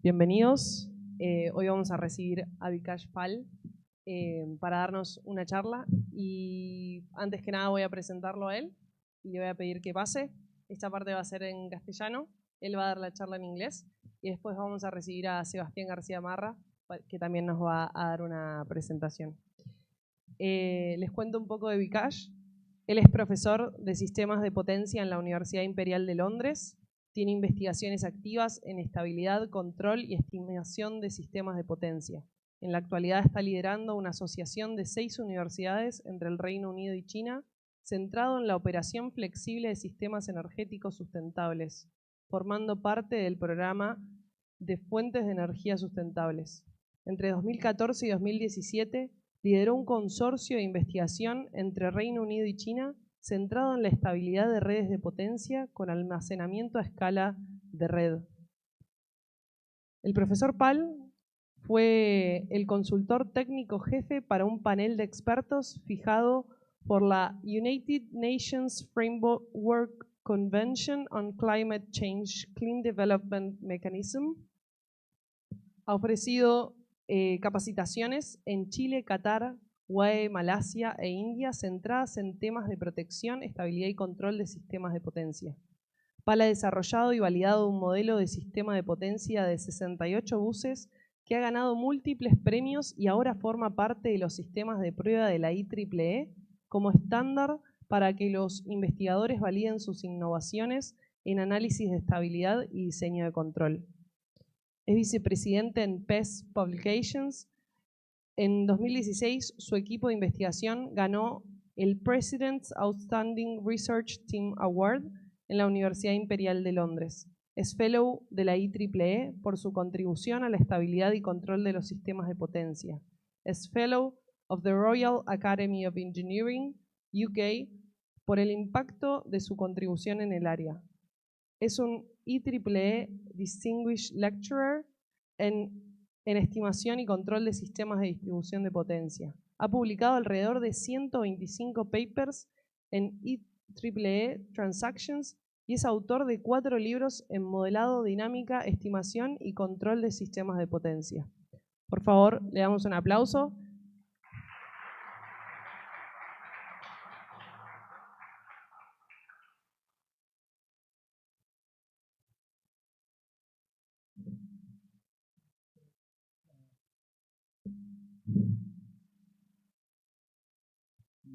Bienvenidos. Hoy vamos a recibir a Vikash Pal para darnos una charla y antes que nada voy a presentarlo a él y le voy a pedir que pase. Esta parte va a ser en castellano, él va a dar la charla en inglés y después vamos a recibir a Sebastián García Marra, que también nos va a dar una presentación. Les cuento un poco de Vikash. Él es profesor de sistemas de potencia en la Universidad Imperial de Londres. Tiene investigaciones activas en estabilidad, control y estimación de sistemas de potencia. En la actualidad está liderando una asociación de 6 universidades entre el Reino Unido y China, centrado en la operación flexible de sistemas energéticos sustentables, formando parte del programa de fuentes de energía sustentables. Entre 2014 y 2017 lideró un consorcio de investigación entre Reino Unido y China centrado en la estabilidad de redes de potencia con almacenamiento a escala de red. El profesor Pal fue el consultor técnico jefe para un panel de expertos fijado por la United Nations Framework Convention on Climate Change Clean Development Mechanism. Ha ofrecido capacitaciones en Chile, Qatar, UAE, Malasia e India centradas en temas de protección, estabilidad y control de sistemas de potencia. Pal ha desarrollado y validado un modelo de sistema de potencia de 68 buses que ha ganado múltiples premios y ahora forma parte de los sistemas de prueba de la IEEE como estándar para que los investigadores validen sus innovaciones en análisis de estabilidad y diseño de control. Es vicepresidente en PES Publications. En 2016, su equipo de investigación ganó el President's Outstanding Research Team Award en la Universidad Imperial de Londres. Es Fellow de la IEEE por su contribución a la estabilidad y control de los sistemas de potencia. Es Fellow of the Royal Academy of Engineering, UK, por el impacto de su contribución en el área. Es un IEEE Distinguished Lecturer en estimación y control de sistemas de distribución de potencia. Ha publicado alrededor de 125 papers en IEEE Transactions y es autor de 4 libros en modelado, dinámica, estimación y control de sistemas de potencia. Por favor, le damos un aplauso.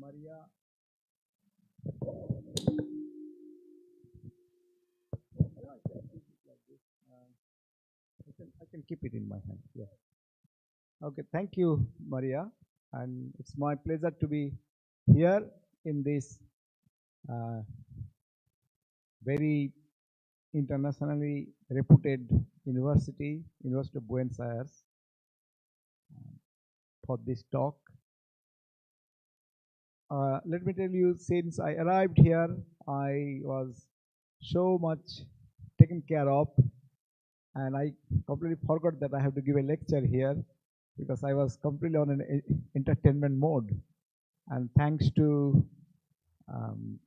Maria. I can keep it in my hand. Yeah. Okay. Thank you, Maria, and it's my pleasure to be here in this very internationally reputed University of Buenos Aires, for this talk. Let me tell you, since I arrived here, I was so much taken care of, and I completely forgot that I have to give a lecture here because I was completely on an entertainment mode. And thanks to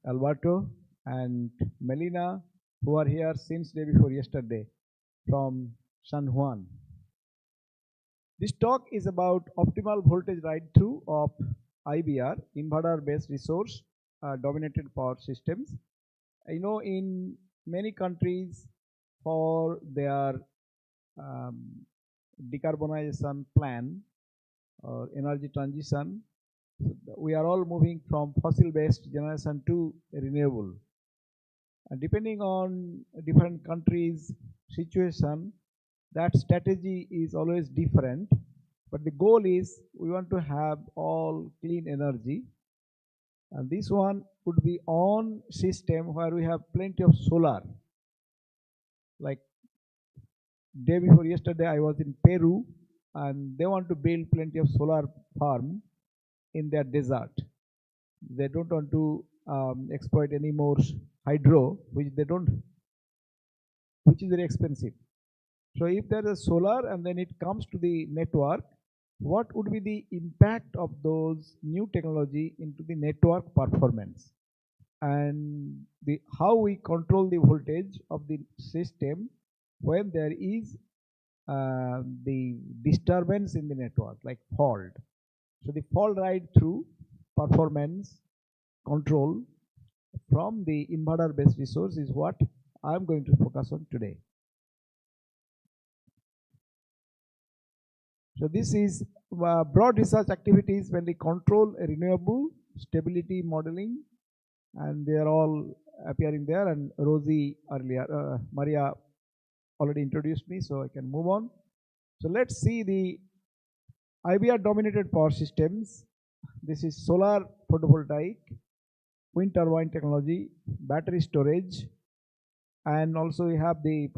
Alberto and Melina, who are here since day before yesterday from San Juan. This talk is about optimal voltage ride-through of IBR, inverter-based resource dominated power systems. I know in many countries for their decarbonization plan or energy transition, we are all moving from fossil-based generation to renewable. And depending on different countries' situation, that strategy is always different. But the goal is we want to have all clean energy. And this one would be on system where we have plenty of solar. Like day before yesterday, I was in Peru, and they want to build plenty of solar farm in their desert. They don't want to exploit any more hydro, which is very expensive. So if there is solar and then it comes to the network, what would be the impact of those new technology into the network performance? And how we control the voltage of the system when there is the disturbance in the network, like fault. So the fault ride through performance control from the inverter based resource is what I am going to focus on today. So this is broad research activities when we control a renewable stability modeling, and they are all appearing there. And Rosie earlier, Maria already introduced me, so I can move on. So let's see the IBR dominated power systems. This is solar photovoltaic, wind turbine technology, battery storage, and also we have the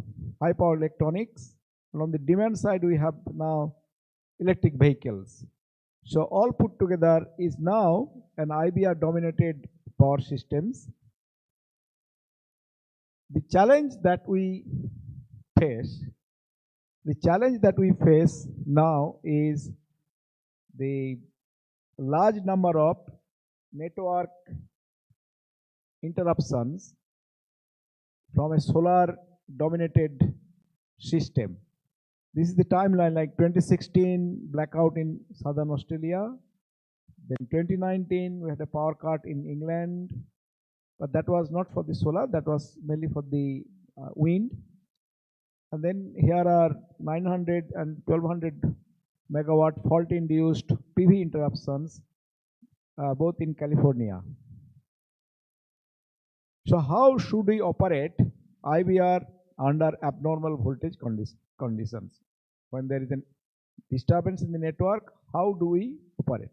high power electronics. And on the demand side, we have now electric vehicles. So all put together is now an IBR dominated power systems. The challenge that we face now is the large number of network interruptions from a solar dominated system. This is the timeline, like 2016 blackout in southern Australia, then 2019 we had a power cut in England, but that was not for the solar, that was mainly for the wind. And then here are 900 and 1200 megawatt fault induced PV interruptions, both in California. So how should we operate IBR under abnormal voltage conditions? When there is a disturbance in the network, how do we operate?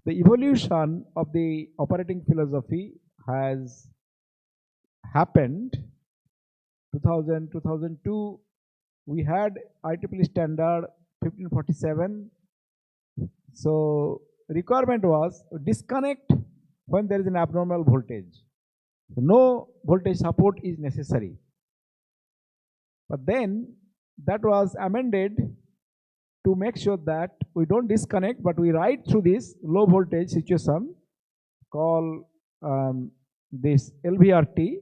The evolution of the operating philosophy has happened. 2000, 2002, we had IEEE standard 1547. So requirement was disconnect when there is an abnormal voltage. So no voltage support is necessary. But then that was amended to make sure that we don't disconnect, but we ride through this low voltage situation called this LVRT.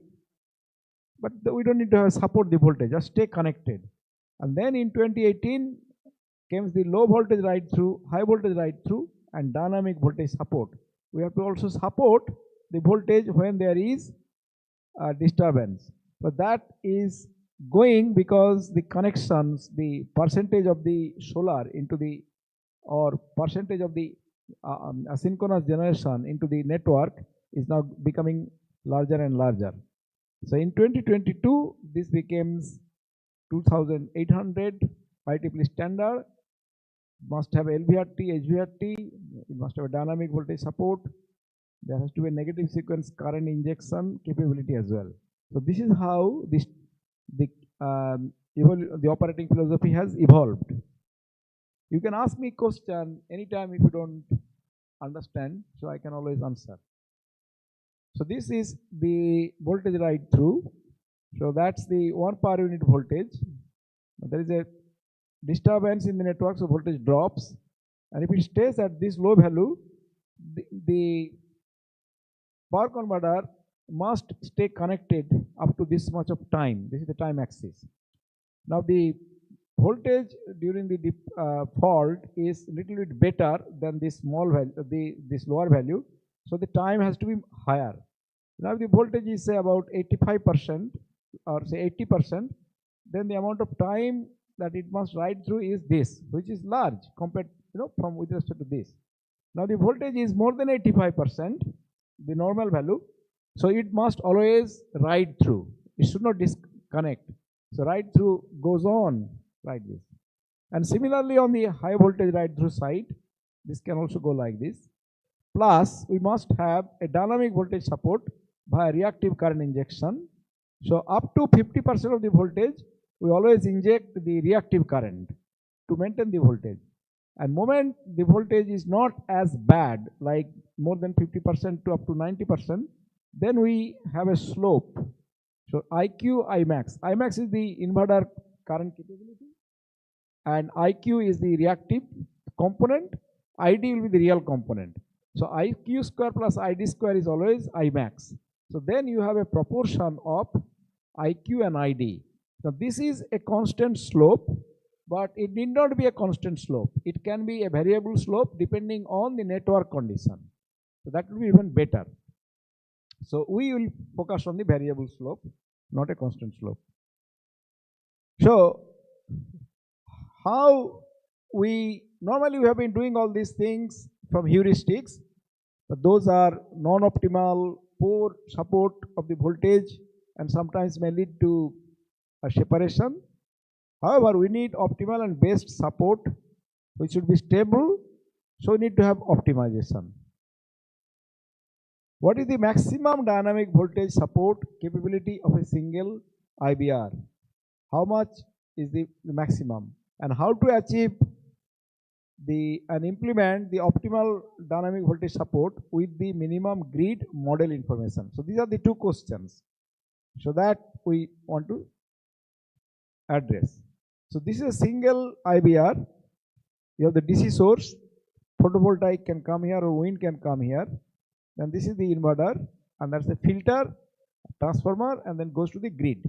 But we don't need to support the voltage, just stay connected. And then in 2018 came the low voltage ride through, high voltage ride through, and dynamic voltage support. We have to also support the voltage when there is a disturbance. But that is going because the connections, the percentage of the solar into the, or percentage of the asynchronous generation into the network is now becoming larger and larger. So in 2022, this becomes 2800 IEEE standard, must have LVRT, HVRT, it must have a dynamic voltage support, there has to be a negative sequence current injection capability as well. So this is how this the operating philosophy has evolved. You can ask me question anytime if you don't understand, so I can always answer. So this is the voltage ride through. So that's the 1 per unit voltage. There is a disturbance in the network, so voltage drops. And if it stays at this low value, the power converter must stay connected up to this much of time. This is the time axis. Now the voltage during the fault is little bit better than this small value, this lower value. So the time has to be higher. Now if the voltage is say about 85% or say 80%, then the amount of time that it must ride through is this, which is large compared, from with respect to this. Now the voltage is more than 85%, the normal value. So it must always ride through. It should not disconnect. So ride through goes on like this. And similarly on the high voltage ride through side, this can also go like this. Plus we must have a dynamic voltage support by reactive current injection. So up to 50% of the voltage, we always inject the reactive current to maintain the voltage. And moment the voltage is not as bad, like more than 50% to up to 90%, then we have a slope. So IQ, Imax. Imax is the inverter current capability, and IQ is the reactive component. ID will be the real component. So IQ square plus ID square is always Imax. So then you have a proportion of IQ and ID. Now this is a constant slope, but it need not be a constant slope. It can be a variable slope depending on the network condition. So that will be even better. So we will focus on the variable slope, not a constant slope. So how normally we have been doing all these things from heuristics, but those are non-optimal, poor support of the voltage, and sometimes may lead to a separation. However, we need optimal and best support, which should be stable, so we need to have optimization. What is the maximum dynamic voltage support capability of a single IBR? How much is the maximum? And how to achieve and implement the optimal dynamic voltage support with the minimum grid model information? So these are the two questions. So that we want to address. So this is a single IBR. You have the DC source, photovoltaic can come here or wind can come here. Then this is the inverter, and that's the filter, transformer, and then goes to the grid.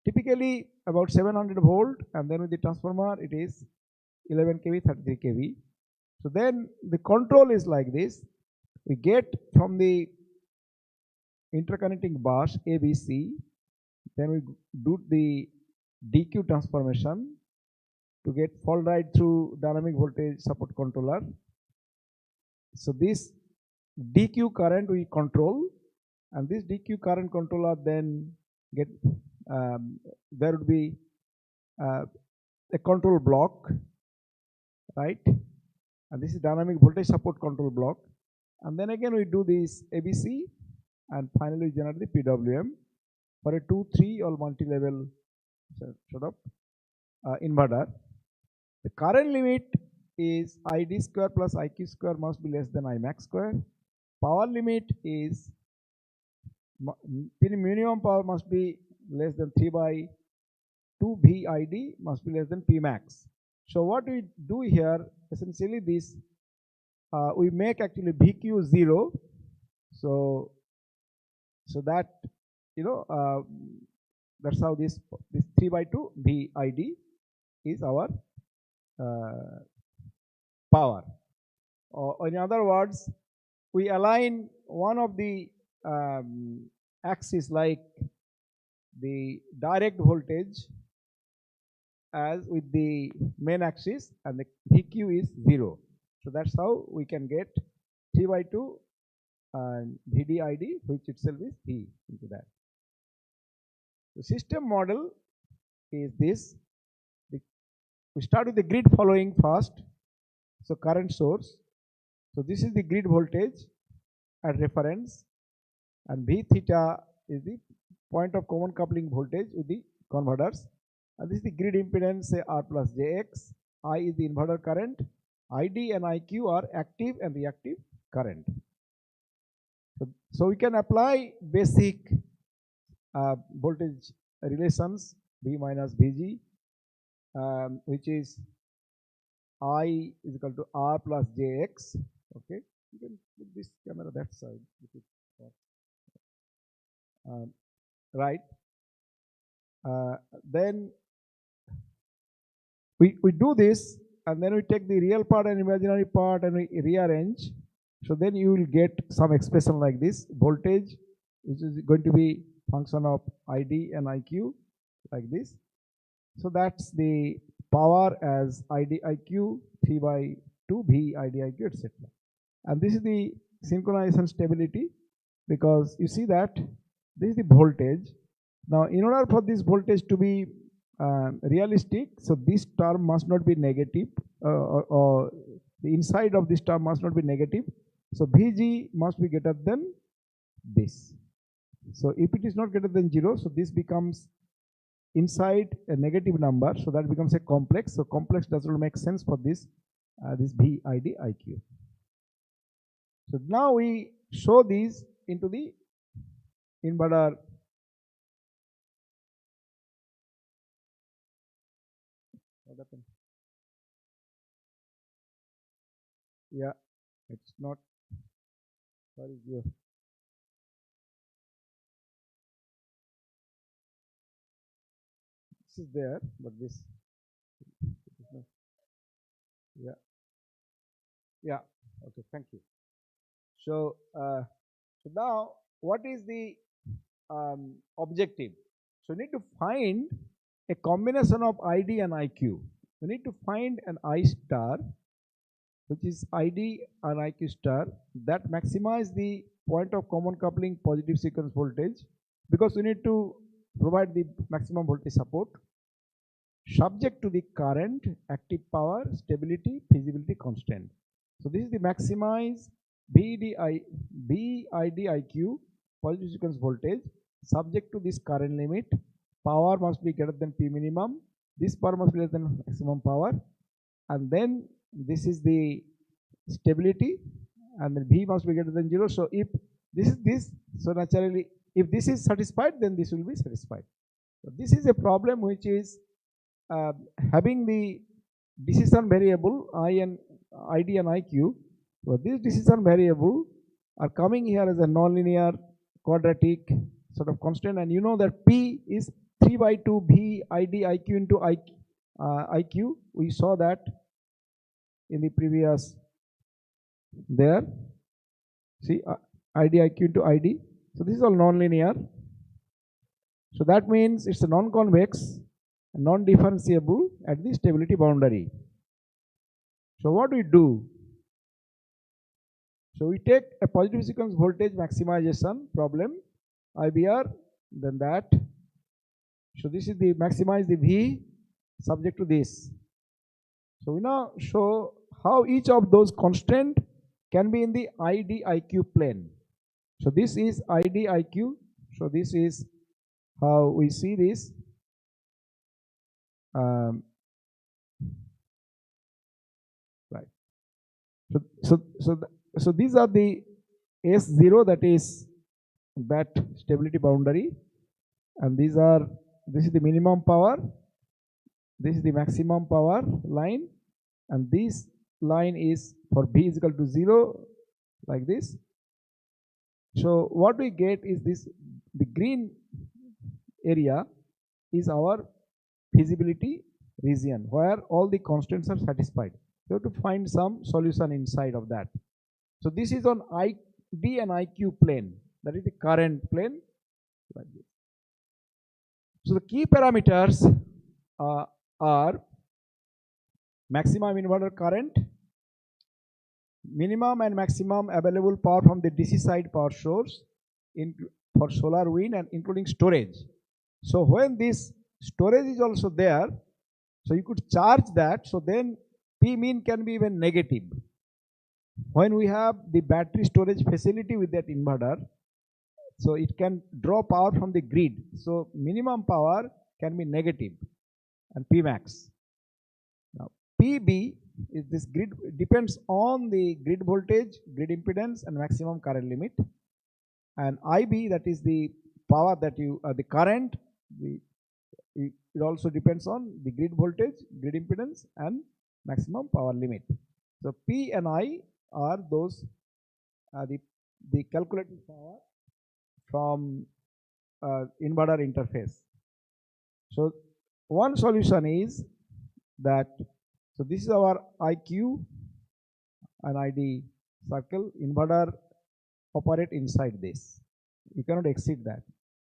Typically about 700 volt, and then with the transformer it is 11 kV, 33 kV. So then the control is like this. We get from the interconnecting bus ABC, then we do the DQ transformation to get fall right through dynamic voltage support controller. So this DQ current we control, and this DQ current controller then get there would be a control block, right? And this is dynamic voltage support control block. And then again we do this ABC, and finally we generate the PWM for a 2, 3 or multi-level sort of inverter. The current limit is ID square plus IQ square must be less than Imax square. Power limit is minimum power must be less than 3 by 2 VID must be less than Pmax. So what we do here, essentially this, we make actually VQ 0. So that, you know, that's how this 3 by 2 VID is our power. Or in other words, we align one of the axis like the direct voltage as with the main axis, and the VQ is 0. So that's how we can get 3 by 2 VDID, which itself is V into that. The system model is this. We start with the grid following first. So current source. So this is the grid voltage at reference, and V theta is the point of common coupling voltage with the converters. And this is the grid impedance, say R plus JX. I is the inverter current. ID and IQ are active and reactive current. So we can apply basic voltage relations, V minus VG, which is I is equal to R plus JX. Okay, you can put this camera that side. Right. Then we do this, and then we take the real part and imaginary part and we rearrange. So then you will get some expression like this: voltage, which is going to be function of ID and IQ, like this. So that's the power as ID IQ 3 by 2 V ID IQ, etc. And this is the synchronization stability, because you see that this is the voltage. Now in order for this voltage to be realistic, so this term must not be negative, or the inside of this term must not be negative. So VG must be greater than this. So if it is not greater than 0, so this becomes inside a negative number, so that becomes a complex. So complex does not make sense for this this VID IQ. So now we show these into the inverter. What happened? Yeah, it's not. What is your? this is there, but this, yeah, okay, thank you. So, so now what is the objective? So we need to find a combination of ID and IQ. We need to find an I star, which is ID and IQ star, that maximize the point of common coupling positive sequence voltage, because we need to provide the maximum voltage support subject to the current, active power, stability, feasibility constant. So this is the maximize BIDIQ positive sequence voltage subject to this current limit. Power must be greater than P minimum. This power must be less than maximum power. And then this is the stability, and then V must be greater than 0. So if this is this, so naturally if this is satisfied, then this will be satisfied. So this is a problem which is having the decision variable ID and IQ. So this decision variable are coming here as a nonlinear quadratic sort of constant, and you know that P is 3 by 2 V ID IQ into IQ. We saw that in the previous there. See, ID IQ into ID. So this is all nonlinear. So that means it's a non-convex, non-differentiable at the stability boundary. So what we do? So we take a positive sequence voltage maximization problem, IBR, then that. So this is the maximize the V subject to this. So we now show how each of those constant can be in the IDIQ plane. So this is IDIQ. So this is how we see this. Right. So these are the S0, that is that stability boundary, and this is the minimum power, this is the maximum power line, and this line is for B is equal to 0, like this. So what we get is this, the green area is our feasibility region where all the constants are satisfied. You have to find some solution inside of that. So this is on ID and IQ plane, that is the current plane, like this. So the key parameters are maximum inverter current, minimum and maximum available power from the DC side power source for solar, wind, and including storage. So when this storage is also there, so you could charge that, so then P mean can be even negative. When we have the battery storage facility with that inverter, so it can draw power from the grid. So minimum power can be negative, and P max. Now PB is this grid, depends on the grid voltage, grid impedance, and maximum current limit. And IB, that is the power that you the current, it also depends on the grid voltage, grid impedance, and maximum power limit. So P and I are those the calculated power from inverter interface. So one solution is that, so this is our IQ and ID circle. Inverter operate inside this. You cannot exceed that.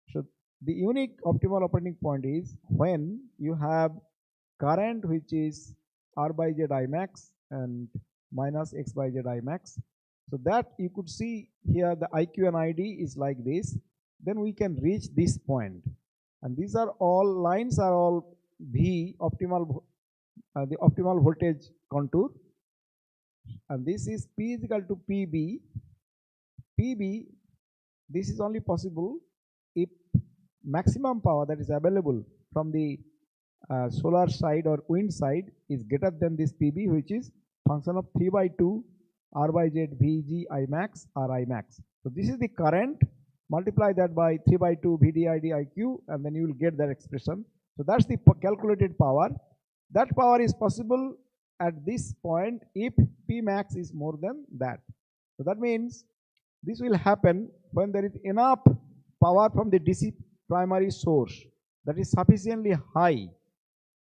So the unique optimal operating point is when you have current which is R by Z I max and minus X by Z I max. So that you could see here the IQ and ID is like this. Then we can reach this point. And these are all lines are all V optimal, the optimal voltage contour. And this is P is equal to PB. PB, this is only possible if maximum power that is available from the solar side or wind side is greater than this PB, which is function of 3 by 2 R by Z VG I max R I max. So this is the current, multiply that by 3 by 2 VDID IQ, and then you will get that expression. So that's the calculated power. That power is possible at this point if P max is more than that. So that means this will happen when there is enough power from the DC primary source that is sufficiently high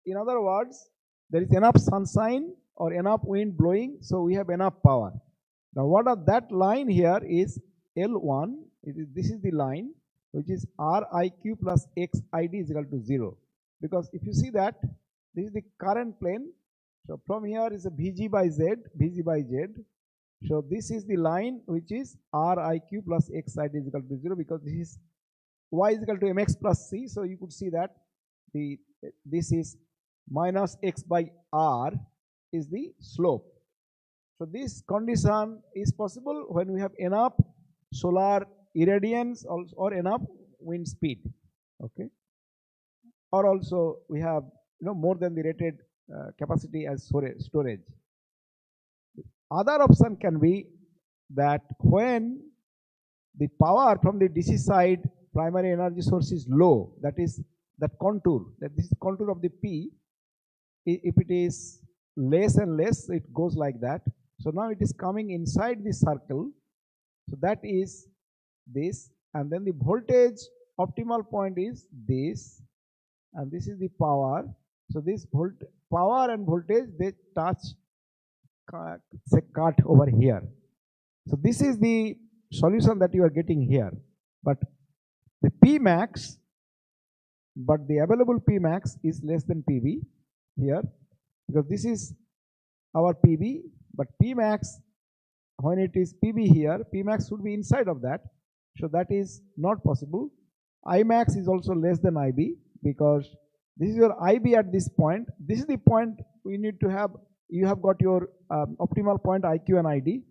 in other words, there is enough sunshine or enough wind blowing, so we have enough power. Now what are that line here is L1, this is the line which is RIQ plus XID is equal to 0. Because if you see that, this is the current plane. So from here is a VG by Z. So this is the line which is RIQ plus XID is equal to 0, because this is Y is equal to MX plus C. So you could see that this is minus X by R is the slope. So this condition is possible when we have enough solar irradiance or enough wind speed. Okay. Or also we have more than the rated capacity as storage. Other option can be that when the power from the DC side primary energy source is low, that is that contour, that this is contour of the P, if it is less and less, it goes like that. So now it is coming inside the circle. So that is this, and then the voltage optimal point is this, and this is the power. So this power and voltage, they touch, say, cut over here. So this is the solution that you are getting here. But the P max, but the available P max is less than PV here, because this is our PV, but P max, when it is PV here, P max should be inside of that. So that is not possible. I max is also less than IB, because this is your IB at this point. This is the point we need to have. You have got your optimal point IQ and ID,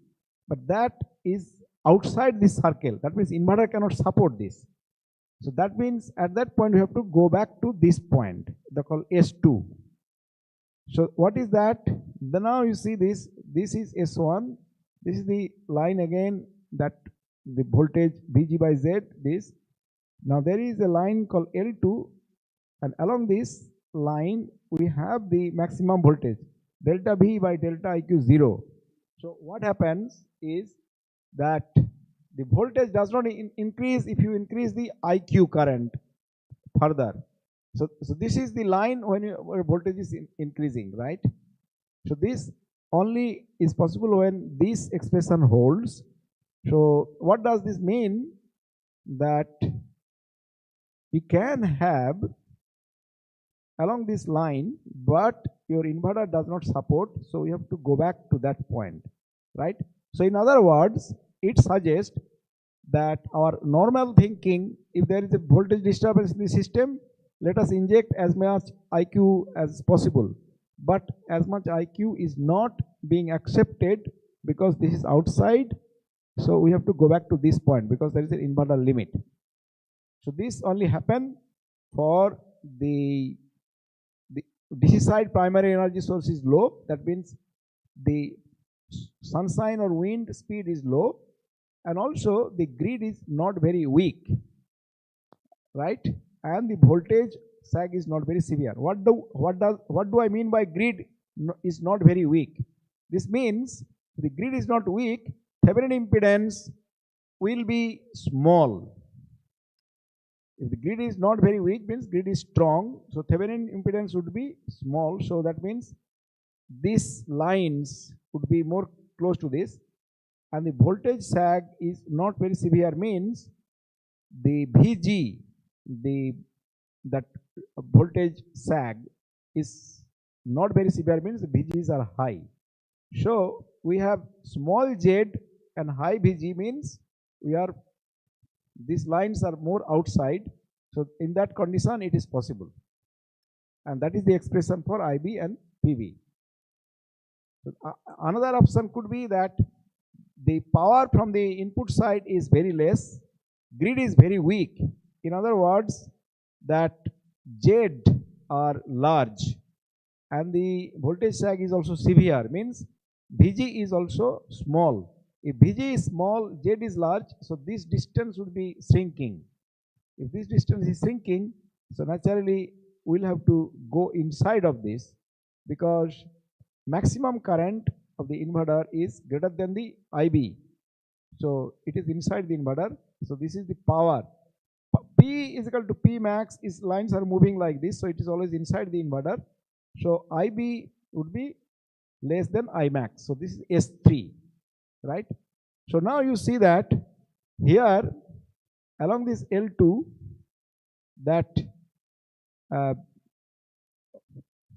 but that is outside this circle. That means inverter cannot support this. So that means at that point we have to go back to this point, they call S2. So what is that? Then now you see this is S1. This is the line again, that the voltage VG by Z, this. Now there is a line called L2, and along this line we have the maximum voltage, delta V by delta IQ 0. So what happens is that the voltage does not increase if you increase the IQ current further. So this is the line where voltage is increasing, right? So this only is possible when this expression holds. So what does this mean? That you can have along this line, but your inverter does not support, so you have to go back to that point, right? So in other words, it suggests that our normal thinking, if there is a voltage disturbance in the system, let us inject as much IQ as possible. But as much IQ is not being accepted because this is outside, so we have to go back to this point because there is an inverter limit. So this only happen for the DC side primary energy source is low. That means the sunshine or wind speed is low, and also the grid is not very weak, right? And the voltage sag is not very severe. What do I mean by grid is not very weak? This means the grid is not weak, Thevenin impedance will be small. If the grid is not very weak, means grid is strong, so Thevenin impedance would be small. So that means these lines would be more close to this, and the voltage sag is not very severe, means the VG, that voltage sag is not very severe, means the VGs are high. So we have small z and high VG, means these lines are more outside. So in that condition it is possible, and that is the expression for IB and PV. So, another option could be that the power from the input side is very less, grid is very weak. In other words, that Z are large and the voltage sag is also severe, means VG is also small. If VG is small, Z is large, so this distance would be shrinking. If this distance is shrinking, so naturally we'll have to go inside of this, because maximum current of the inverter is greater than the IB. So it is inside the inverter. So this is the power. P is equal to P max, is lines are moving like this, so it is always inside the inverter. So IB would be less than Imax. So this is S3, right? So now you see that here along this L2, that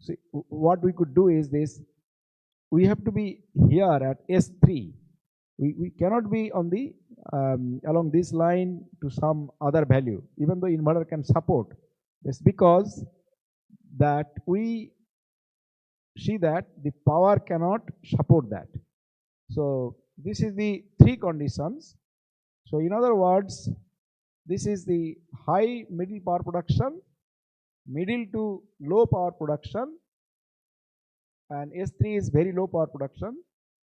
see, what we could do is this: we have to be here at S3. We cannot be on the along this line to some other value, even though inverter can support. That's because that we see that the power cannot support that. So this is the three conditions. So in other words, this is the high middle power production, middle to low power production, and S3 is very low power production.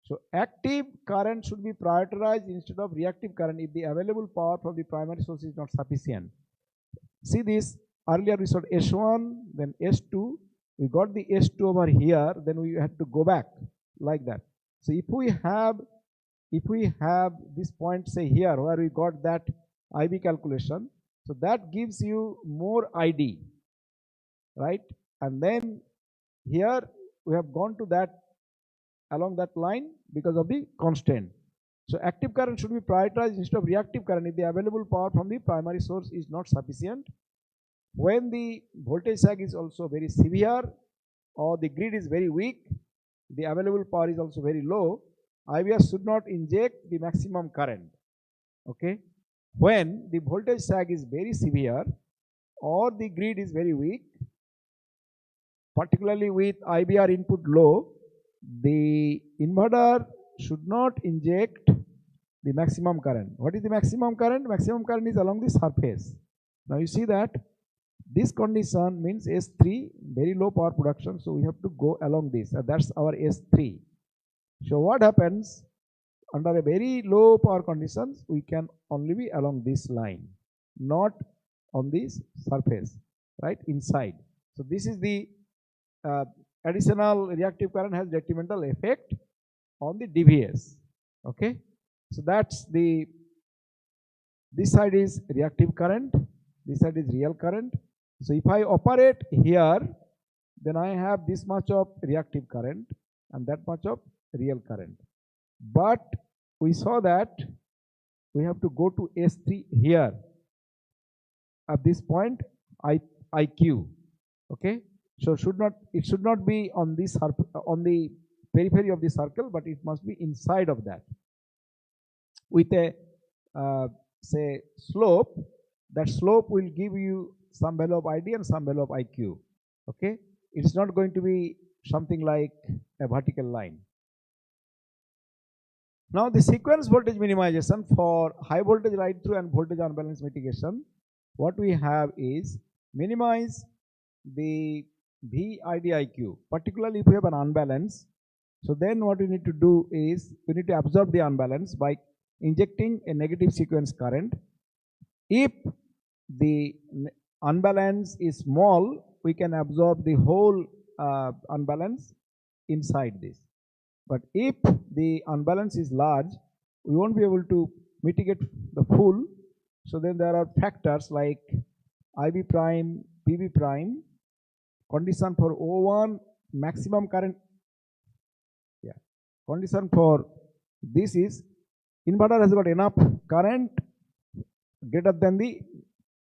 So active current should be prioritized instead of reactive current if the available power from the primary source is not sufficient. See this, earlier we saw S1, then S2, we got the S2 over here, then we had to go back like that. So if we have this point, say here, where we got that IB calculation, so that gives you more ID, right? And then here we have gone to that along that line because of the constraint. So active current should be prioritized instead of reactive current if the available power from the primary source is not sufficient. When the voltage sag is also very severe or the grid is very weak, the available power is also very low, IBR should not inject the maximum current. Okay. When the voltage sag is very severe or the grid is very weak, particularly with IBR input low, the inverter should not inject the maximum current. What is the maximum current? Maximum current is along the surface. Now you see that this condition means S3, very low power production, so we have to go along this, and that's our S3. So what happens under a very low power conditions, we can only be along this line, not on this surface, right, inside. So this is the additional reactive current has detrimental effect on the DVS. Okay, so that's the, this side is reactive current, this side is real current. So if I operate here, then I have this much of reactive current and that much of real current. But we saw that we have to go to S3 here at this point, IQ. Okay, so it should not be on this on the periphery of the circle, but it must be inside of that with a say slope. That slope will give you some value of ID and some value of IQ. Okay, it's not going to be something like a vertical line. Now the sequence voltage minimization for high voltage ride through and voltage unbalance mitigation, what we have is minimize the VIDIQ, particularly if we have an unbalance. So then what we need to do is we need to absorb the unbalance by injecting a negative sequence current. If the unbalance is small, we can absorb the whole unbalance inside this. But if the unbalance is large, we won't be able to mitigate the full. So then there are factors like IB prime, PB prime, condition for O1, maximum current. Yeah, condition for this is inverter has got enough current greater than the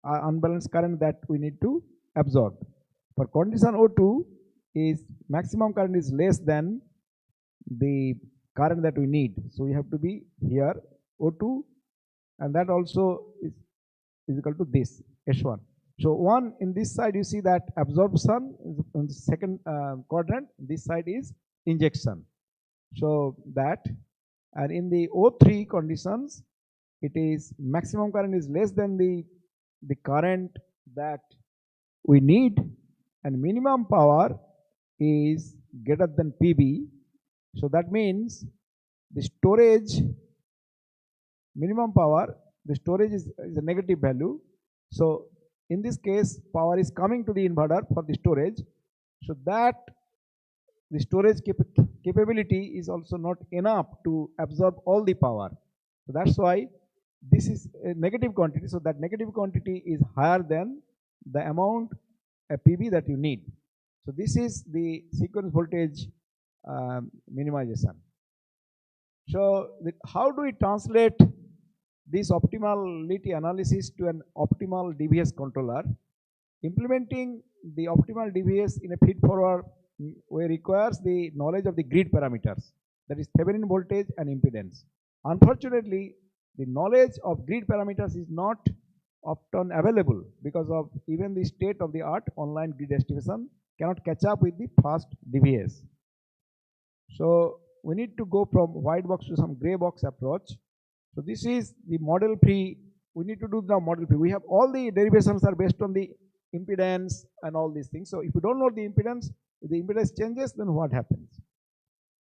unbalanced current that we need to absorb. For condition O2 is maximum current is less than the current that we need. So we have to be here O2, and that also is equal to this S1. So one in this side you see that absorption is on the second quadrant. This side is injection. So that, and in the O3 conditions, it is maximum current is less than the current that we need, and minimum power is greater than PB. So that means the storage minimum power, the storage is a negative value. So in this case, power is coming to the inverter for the storage, so that the storage capability is also not enough to absorb all the power. So that's why this is a negative quantity. So that negative quantity is higher than the amount of PV that you need. So this is the sequence voltage minimization. So how do we translate this optimality analysis to an optimal DVS controller? Implementing the optimal DVS in a feed-forward way requires the knowledge of the grid parameters, that is Thevenin voltage and impedance. Unfortunately, the knowledge of grid parameters is not often available because of even the state-of-the-art online grid estimation cannot catch up with the fast DVS. So we need to go from white box to some gray box approach. So this is the model free. We need to do the model free. We have all the derivations are based on the impedance and all these things. So if you don't know the impedance, if the impedance changes, then what happens?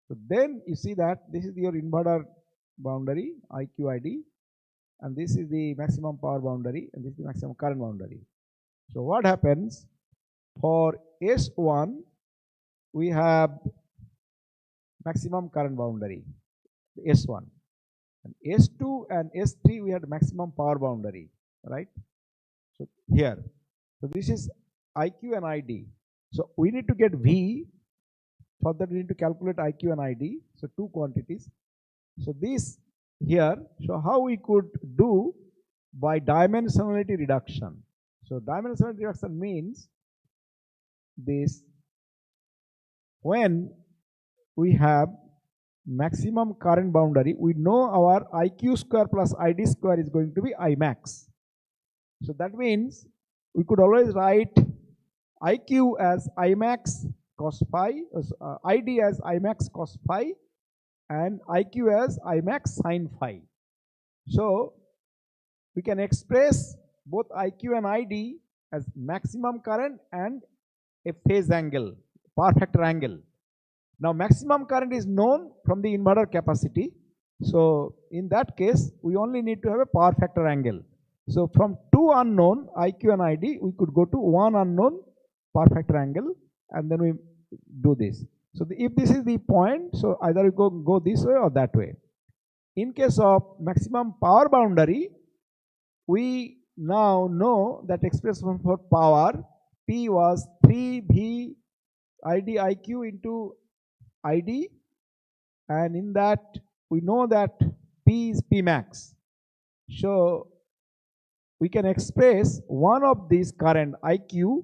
So then you see that this is your inverter boundary, IQID, and this is the maximum power boundary, and this is the maximum current boundary. So what happens for S1, we have maximum current boundary, S1, and S2 and S3 we had maximum power boundary, right? So here, so this is IQ and ID. So we need to get V. For that we need to calculate IQ and ID. So two quantities. So this here, so how we could do by dimensionality reduction. So dimensionality reduction means this, when we have maximum current boundary, we know our IQ square plus ID square is going to be I max. So that means we could always write IQ as I max cos phi, ID as I max cos phi, and IQ as I max sin phi. So we can express both IQ and ID as maximum current and a phase angle, power factor angle. Now maximum current is known from the inverter capacity. So in that case, we only need to have a power factor angle. So from two unknown IQ and ID, we could go to one unknown power factor angle, and then we do this. So if this is the point, so either we go this way or that way. In case of maximum power boundary, we now know that expression for power P was 3V ID IQ into ID, and in that we know that P is P max. So we can express one of these current IQ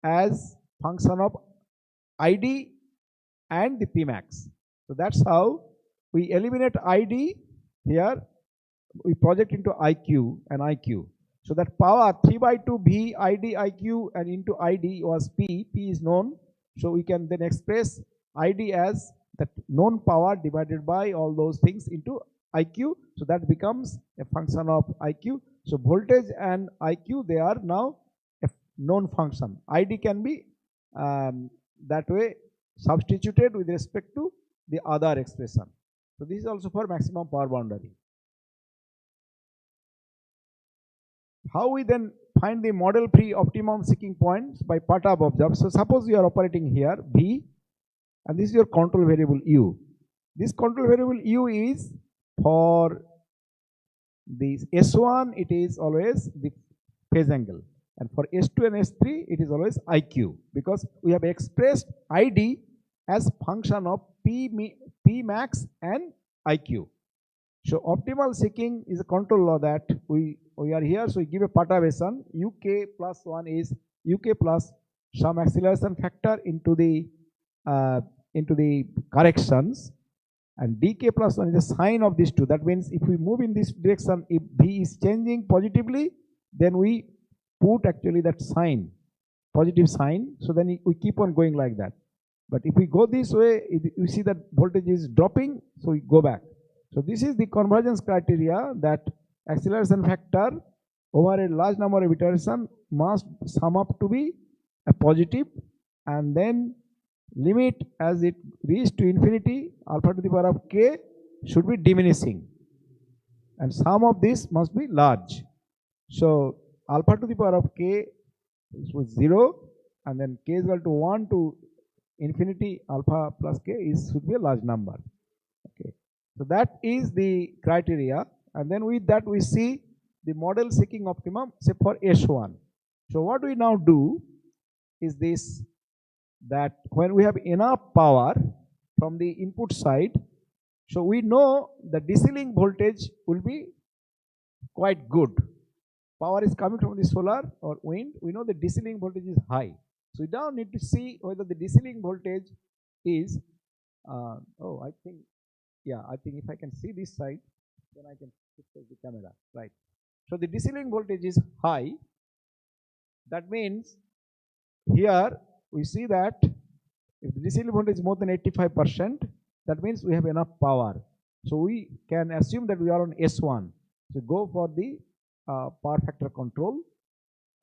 as function of ID and the P max. So that's how we eliminate ID here, we project into IQ and IQ. So that power 3 by 2 V ID IQ and into ID was P. P is known. So we can then express ID as that known power divided by all those things into IQ. So that becomes a function of IQ. So voltage and IQ, they are now a known function. ID can be that way substituted with respect to the other expression. So this is also for maximum power boundary. How we then find the model free optimum seeking points? By part-up observe. So suppose you are operating here V, and this is your control variable U. This control variable U is for the S1, it is always the phase angle, and for S2 and S3 it is always IQ, because we have expressed ID as function of P max and IQ. So optimal seeking is a control law that we are here. So we give a perturbation. UK plus 1 is UK plus some acceleration factor into the corrections, and dk plus 1 is the sign of these two. That means if we move in this direction, if V is changing positively, then we put actually that sign, positive sign. So then we keep on going like that. But if we go this way, we see that voltage is dropping, so we go back. So this is the convergence criteria, that acceleration factor over a large number of iterations must sum up to be a positive, and then limit as it reaches to infinity, alpha to the power of k should be diminishing, and sum of this must be large. So alpha to the power of k is 0, and then k is equal to 1 to infinity, alpha plus k should be a large number. Okay, so that is the criteria, and then with that we see the model seeking optimum, say for S1. So what we now do is this that when we have enough power from the input side, so we know the DC link voltage will be quite good. Power is coming from the solar or wind, we know the DC link voltage is high. So we now need to see whether the DC link voltage is, I think if I can see this side, then I can fix the camera, right? So the DC link voltage is high. That means here we see that if the DC link voltage is more than 85%, that means we have enough power. So we can assume that we are on S1. So go for the power factor control.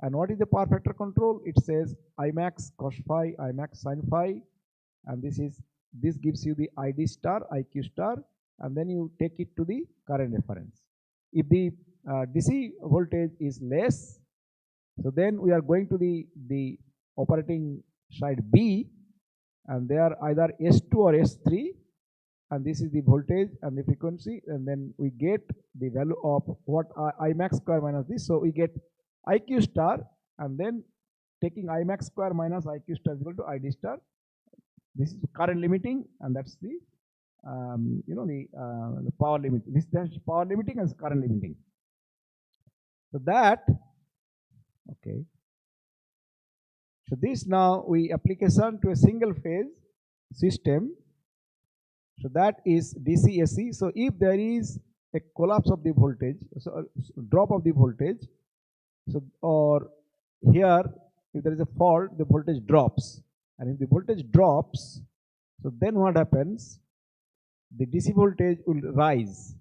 And what is the power factor control? It says Imax cos phi, Imax sin phi, and this gives you the ID star, IQ star, and then you take it to the current reference. If the DC voltage is less, so then we are going to the operating side B, and they are either S2 or S3, and this is the voltage and the frequency, and then we get the value of what Imax square minus this. So we get IQ star, and then taking Imax square minus IQ star is equal to ID star. This is current limiting, and that's the the power limit. This is power limiting as current limiting. So that, okay. So this now we application to a single phase system. So that is DC AC. So if there is a collapse of the voltage, so drop of the voltage, so or here if there is a fault, the voltage drops, and if the voltage drops, so then what happens? The DC voltage will rise,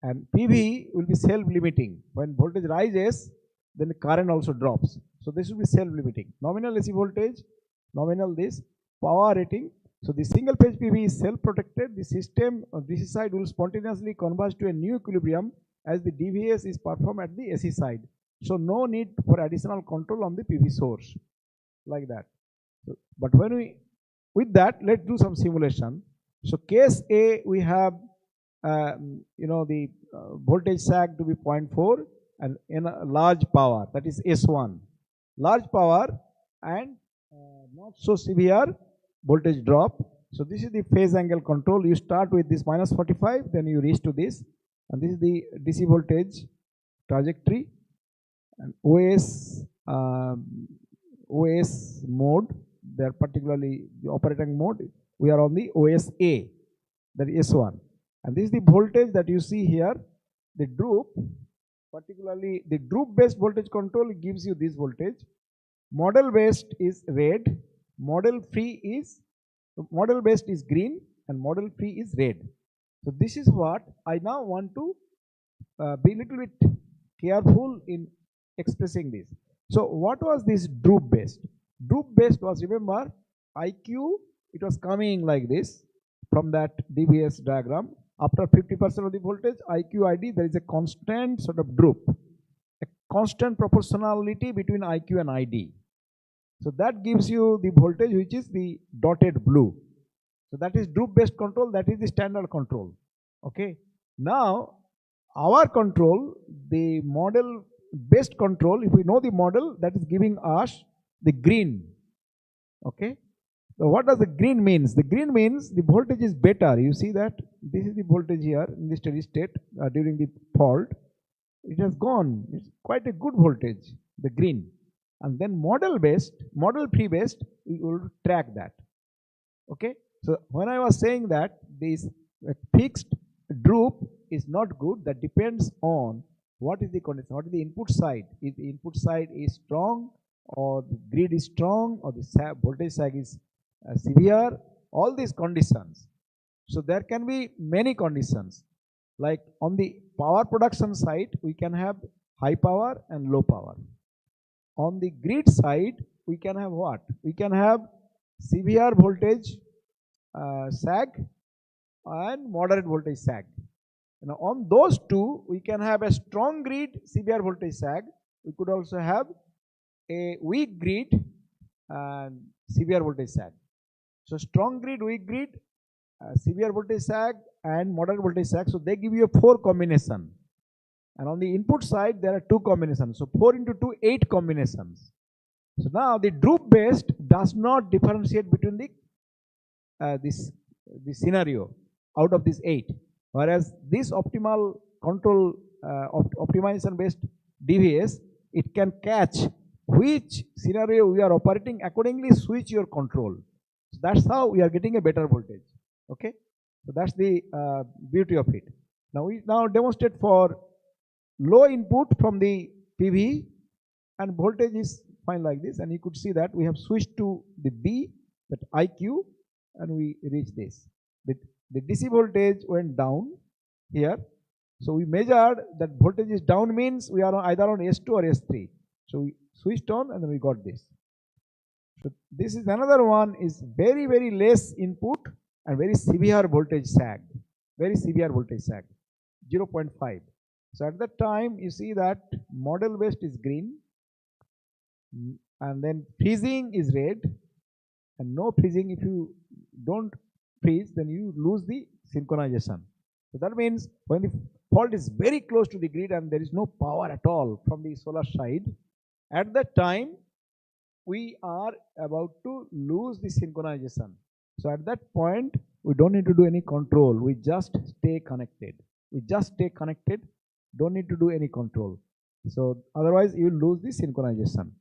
and PV will be self-limiting. When voltage rises, then the current also drops. So this will be self-limiting. Nominal AC voltage, nominal this, power rating. So the single phase PV is self-protected. The system on DC side will spontaneously converge to a new equilibrium as the DVS is performed at the AC side. So no need for additional control on the PV source, like that. So, but when we, with that, let's do some simulation. So case A, we have the voltage sag to be 0.4 and in a large power, that is S1, large power and not so severe voltage drop. So this is the phase angle control. You start with this minus 45, then you reach to this, and this is the DC voltage trajectory. And OS mode, they are particularly the operating mode. We are on the OSA, that is S1, and this is the voltage that you see here. The droop, particularly the droop based voltage control, gives you this voltage. Model based is red, model based is green, and model free is red. So this is what I now want to be a little bit careful in expressing this. So what was this droop based? Droop based was, remember, IQ, it was coming like this from that DVS diagram. After 50% of the voltage, IQ ID, there is a constant sort of droop, a constant proportionality between IQ and ID. So that gives you the voltage which is the dotted blue. So that is droop based control, that is the standard control. Okay. Now our control, the model based control, if we know the model, that is giving us the green. Okay. So what does the green means? The green means the voltage is better. You see that this is the voltage here in the steady state during the fault. It has gone. It's quite a good voltage, the green. And then model free based, we will track that. Okay. So when I was saying that this fixed droop is not good, that depends on what is the condition, what is the input side. If the input side is strong, or the grid is strong, or the voltage sag is severe, all these conditions. So there can be many conditions. Like on the power production side, we can have high power and low power. On the grid side, we can have what? We can have severe voltage sag and moderate voltage sag. Now on those two, we can have a strong grid, severe voltage sag. We could also have a weak grid and severe voltage sag. So strong grid, weak grid, severe voltage sag and moderate voltage sag. So they give you a 4 combination. And on the input side, there are 2 combinations. So 4 into 2, 8 combinations. So now the droop based does not differentiate between the this scenario out of these 8, whereas this optimal control optimization based DVS, it can catch which scenario we are operating, accordingly switch your control. So that's how we are getting a better voltage. Okay, so that's the beauty of it. Now we demonstrate for low input from the PV, and voltage is fine like this, and you could see that we have switched to the B, that IQ, and we reach this. The DC voltage went down here, so we measured that voltage is down, means we are either on S2 or S3. So we switched on and then we got this. So this is another one, is very, very less input and very severe voltage sag, very severe voltage sag, 0.5. So at that time you see that model based is green, and then freezing is red, and no freezing. If you don't freeze, then you lose the synchronization. So that means when the fault is very close to the grid and there is no power at all from the solar side, at that time we are about to lose the synchronization. So at that point we don't need to do any control, we just stay connected. We just stay connected, don't need to do any control. So otherwise you lose the synchronization.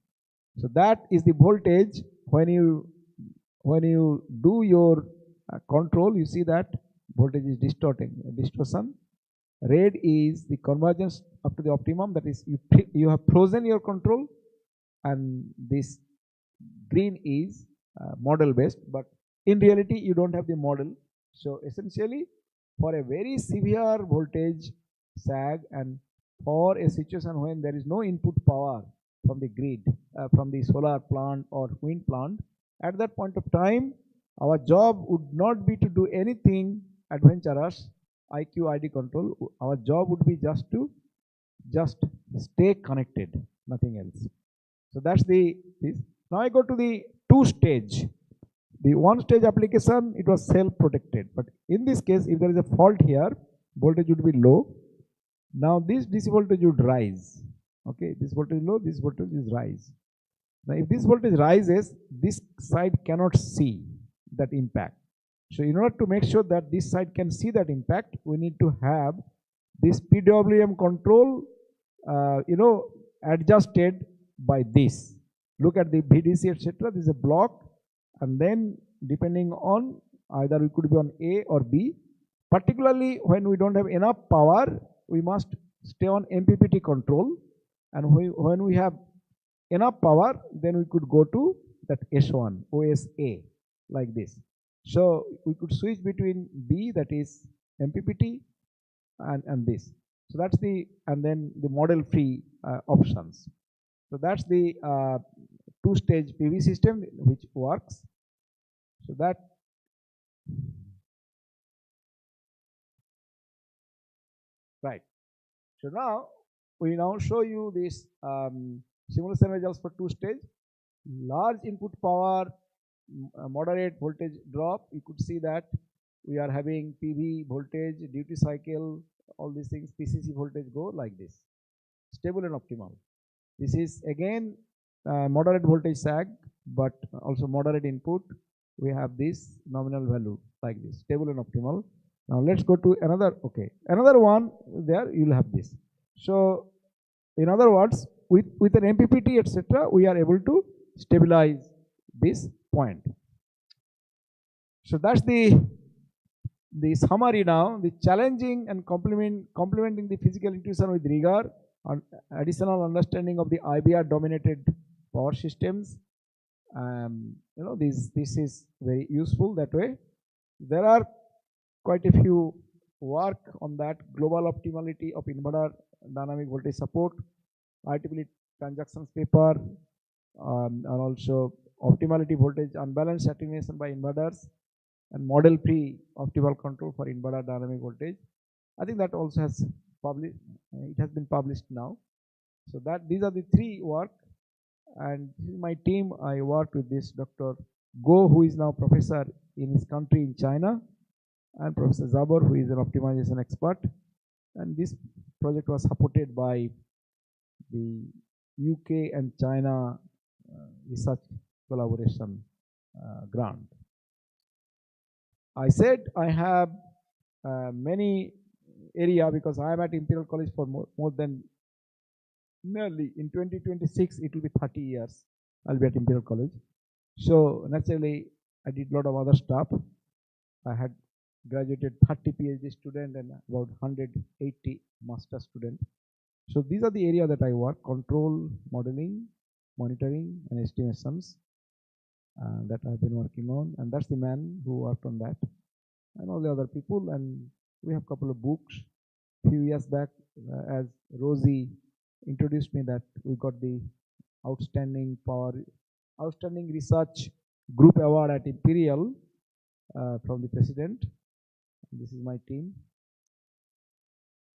So that is the voltage when you do your control. You see that voltage is distortion. Red is the convergence up to the optimum, that is you have frozen your control, and this green is model based, but in reality you don't have the model. So essentially for a very severe voltage sag and for a situation when there is no input power from the grid, from the solar plant or wind plant, at that point of time our job would not be to do anything adventurous IQ ID control. Our job would be just to stay connected, nothing else. So that's this. Now I go to the 2-stage. The 1-stage application, it was self-protected, but in this case if there is a fault here, voltage would be low. Now this DC voltage would rise. Okay, this voltage is low, this voltage is rise. Now if this voltage rises, this side cannot see that impact. So in order to make sure that this side can see that impact, we need to have this PWM control adjusted by this. Look at the VDC, etc. This is a block, and then depending on either we could be on A or B. Particularly when we don't have enough power, we must stay on MPPT control, and when we have enough power, then we could go to that S1 OSA like this. So we could switch between B, that is MPPT, and this. So that's the, and then the model free options. So that's the 2-stage PV system which works. So that right. So now we show you this simulation results for 2-stage. Large input power, moderate voltage drop. You could see that we are having PV voltage, duty cycle, all these things, PCC voltage go like this, stable and optimal. This is again moderate voltage sag, but also moderate input. We have this nominal value like this, stable and optimal. Now let's go to another, another one. There you'll have this. So in other words, with an MPPT, etc., we are able to stabilize this point. So that's the summary now. The challenging and complementing the physical intuition with rigor and additional understanding of the IBR dominated power systems. This is very useful that way. There are quite a few work on that: global optimality of inverter dynamic voltage support, IEEE transactions paper, and also optimality voltage unbalanced attenuation by inverters, and model free optimal control for inverter dynamic voltage. I think that also has published, it has been published now. So that these are the 3 work, and this is my team. I worked with this Dr. Go, who is now professor in his country in China, and Professor Zabor, who is an optimization expert. And this project was supported by the UK and China research collaboration grant. I said I have many area because I am at Imperial College for more than nearly in 2026 it will be 30 years I'll be at Imperial College. So naturally I did a lot of other stuff. I had graduated 30 PhD students and about 180 master students. So these are the areas that I work: control, modeling, monitoring, and estimations that I've been working on. And that's the man who worked on that, and all the other people. And we have a couple of books. A few years back, as Rosie introduced me, that we got the Outstanding Research Group Award at Imperial from the President. This is my team.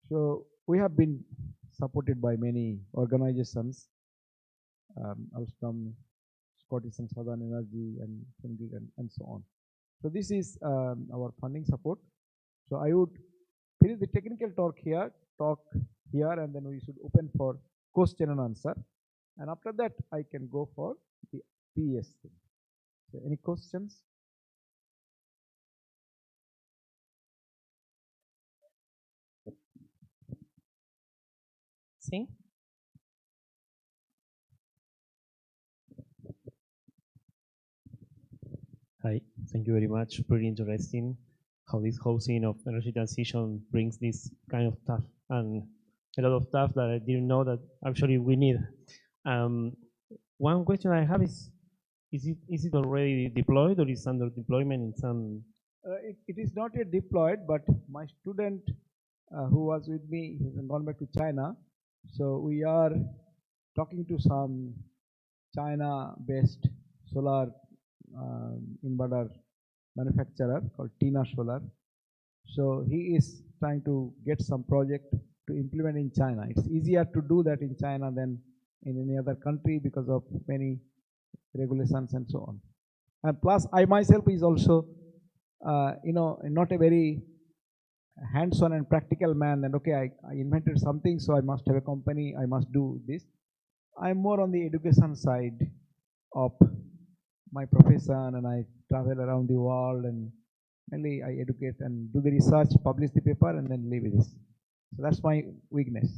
So we have been supported by many organizations, Alstom, Scottish and Southern Energy, and so on. So this is our funding support. So I would finish the technical talk here, and then we should open for question and answer. And after that, I can go for the PS thing. So any questions? ¿Sí? Hi, thank you very much. Pretty interesting how this whole scene of energy transition brings this kind of stuff and a lot of stuff that I didn't know that actually we need. One question I have is it already deployed or is under deployment in some? It is not yet deployed, but my student who was with me has gone back to China. So we are talking to some China-based solar inverter manufacturer called Tina Solar. So he is trying to get some project to implement in China. It's easier to do that in China than in any other country because of many regulations and so on. And plus, I myself is also, not a very hands-on and practical man. And okay, I invented something, so I must have a company. I must do this. I'm more on the education side of my profession, and I travel around the world and mainly I educate and do the research, publish the paper, and then leave this. So that's my weakness.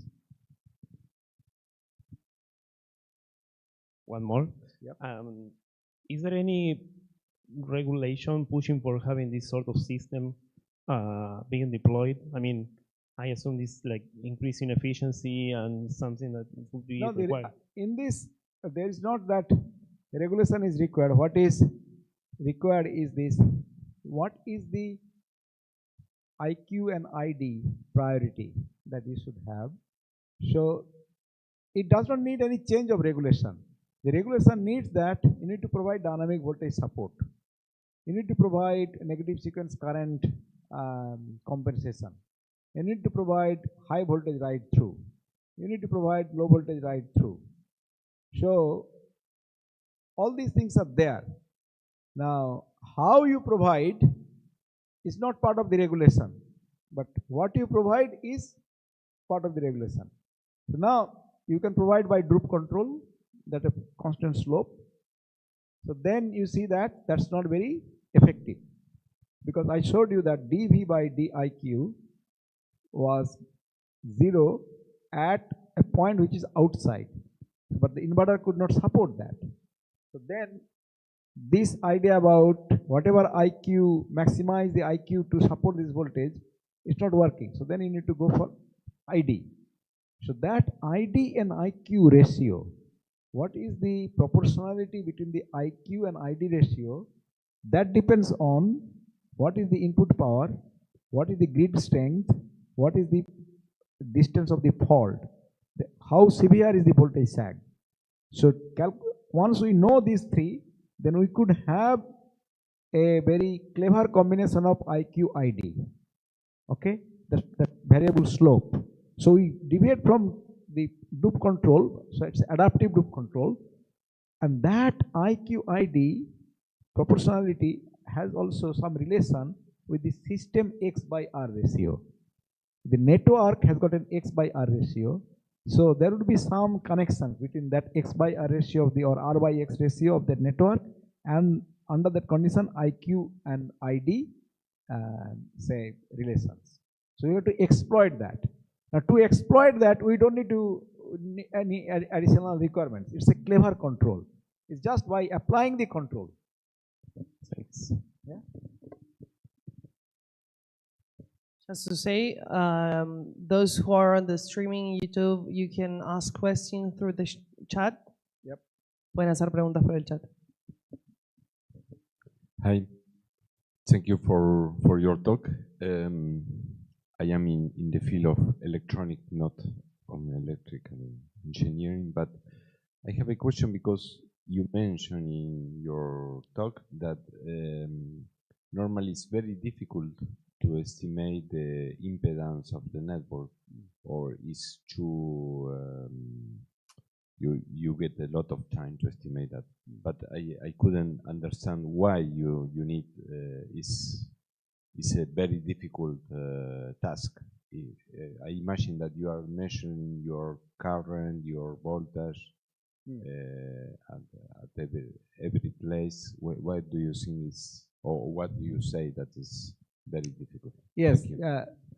One more. Yep. Is there any regulation pushing for having this sort of system being deployed? I mean, I assume this like increasing efficiency and something that would be required. In this, there is not that regulation is required. What is required is this: what is the IQ and ID priority that you should have? So it does not need any change of regulation. The regulation needs that you need to provide dynamic voltage support. You need to provide negative sequence current compensation. You need to provide high voltage ride through. You need to provide low voltage ride through. So all these things are there. Now, how you provide is not part of the regulation, but what you provide is part of the regulation. So now you can provide by droop control, that a constant slope. So then you see that that's not very effective, because I showed you that dV by dIQ was 0 at a point which is outside, but the inverter could not support that. So then this idea about whatever IQ, maximize the IQ to support this voltage, is not working. So then you need to go for ID. So that ID and IQ ratio, what is the proportionality between the IQ and ID ratio? That depends on what is the input power, what is the grid strength, what is the distance of the fault, how severe is the voltage sag. So once we know these three, then we could have a very clever combination of IQ ID. Okay, that variable slope. So we deviate from the loop control, so it's adaptive loop control, and that IQ ID proportionality has also some relation with the system X by R ratio. The network has got an X by R ratio, So there would be some connection between that X by R ratio of the or R by X ratio of that network, and under that condition IQ and ID say relations. So you have to exploit that. Now to exploit that, we don't need to any additional requirements. It's a clever control. It's just by applying the control. Thanks. Yeah. Just to say, those who are on the streaming YouTube, you can ask questions through the chat. Yep. Pueden hacer preguntas por el chat. Hi, thank you for your talk. I am in the field of electronic, not on electrical engineering, but I have a question because you mentioned in your talk that normally it's very difficult to estimate the impedance of the network, or is too you get a lot of time to estimate that. But I couldn't understand why you need is a very difficult task. I imagine that you are measuring your current, your voltage at every place. Why do you think is, or what do you say that is very difficult? Yes,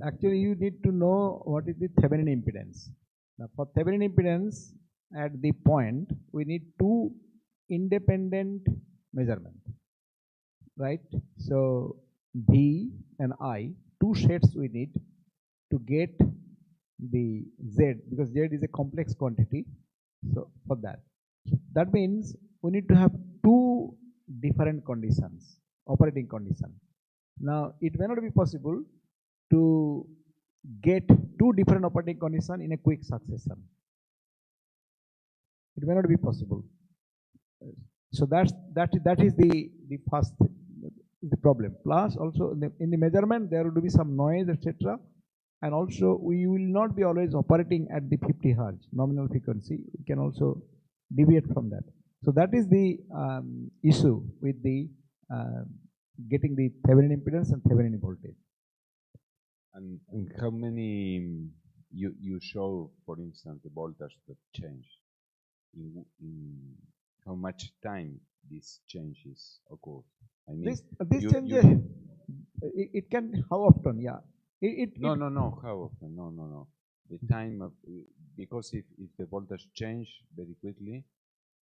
actually you need to know what is the Thevenin impedance. Now for Thevenin impedance at the point, we need two independent measurements, right? So V and I, two sets we need to get the Z, because Z is a complex quantity. So for that, that means we need to have two different conditions, operating conditions. Now it may not be possible to get two different operating conditions in a quick succession. It may not be possible. So that is the first the problem. Plus also in the measurement there would be some noise, etc. And also we will not be always operating at the 50 Hertz nominal frequency. We can also deviate from that. So that is the issue with the getting the Thevenin impedance and Thevenin voltage. And how many you show, for instance, the voltage that change? In how much time these changes occur? I mean, this changes. It can, how often? Yeah. No. How often? No. The time of, because if the voltage change very quickly,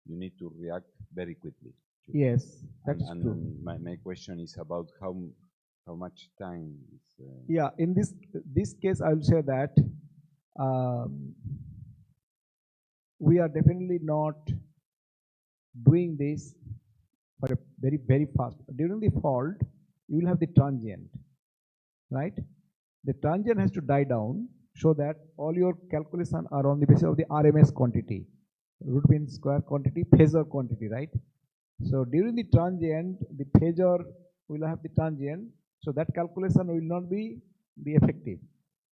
you need to react very quickly. Yes, that's true. My question is about how much time is. Yeah, in this case, I will say that we are definitely not doing this for a very fast. During the fault, you will have the transient, right? The transient has to die down so that all your calculations are on the basis of the RMS quantity, root mean square quantity, phasor quantity, right? So during the transient, the phasor will have the transient, so that calculation will not be effective.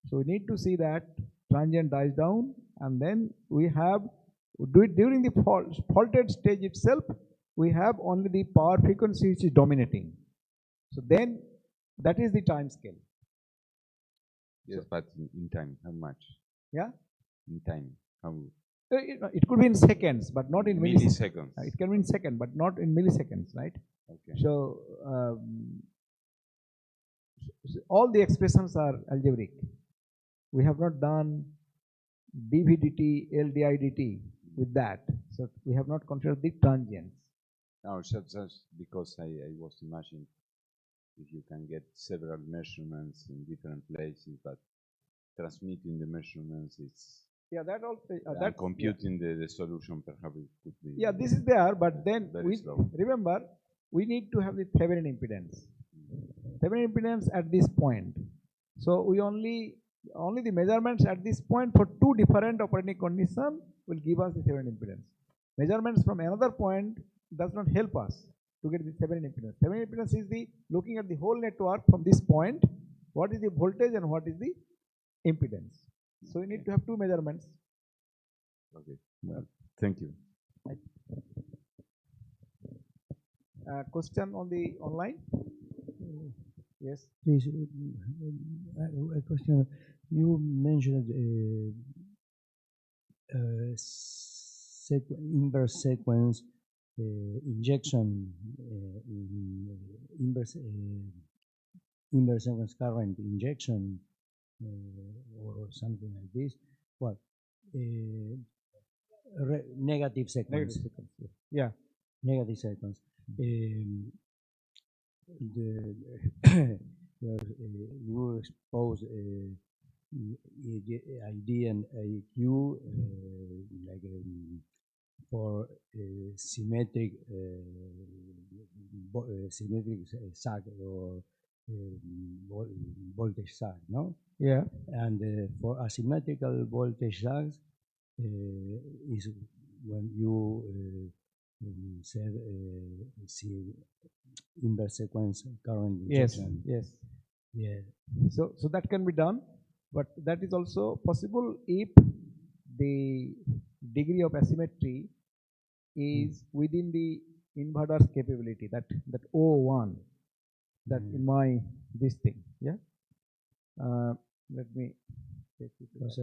So we need to see that transient dies down, and then we have do it during the faulted stage itself. We have only the power frequency which is dominating. So then that is the time scale. Yes, so, but in time, how much? Yeah. In time, how? It could be in seconds, but not in milliseconds. It can be in seconds, but not in milliseconds, right? Okay. So all the expressions are algebraic. We have not done dv dt, L di dt with that. So we have not considered the transients. No, just because I was imagining if you can get several measurements in different places, but transmitting the measurements is. Yeah, that also. That computing the solution perhaps it could be. Yeah, this is there, but then slow. Remember we need to have the Thevenin impedance. Thevenin impedance at this point. So we only the measurements at this point for two different operating conditions will give us the Thevenin impedance. Measurements from another point does not help us to get the Thevenin impedance. Thevenin impedance is the looking at the whole network from this point. What is the voltage and what is the impedance? So we need to have two measurements. Okay. Well, thank you. Question on the online? Yes. Please, a question. You mentioned inverse sequence injection, inverse sequence current injection, or something like this. Well, negative sequence. Negative sequence. Yeah. Negative sequence. You expose ID and AQ like for symmetric sag or voltage sag, no? Yeah. And for asymmetrical voltage sags is when you said see inverse sequence current injection. Yes. Yeah. So that can be done, but that is also possible if the degree of asymmetry is within the inverter's capability. That O1. That in my this thing. Yeah. Let me take it. Because,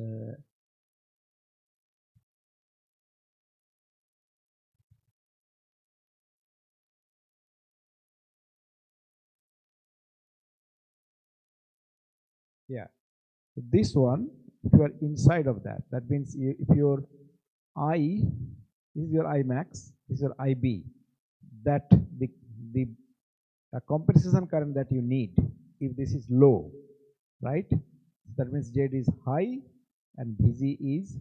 yeah. This one, if you are inside of that, that means if your I, this is your I max, this is your IB, that the compensation current that you need, if this is low, right? That means Z is high and VG is,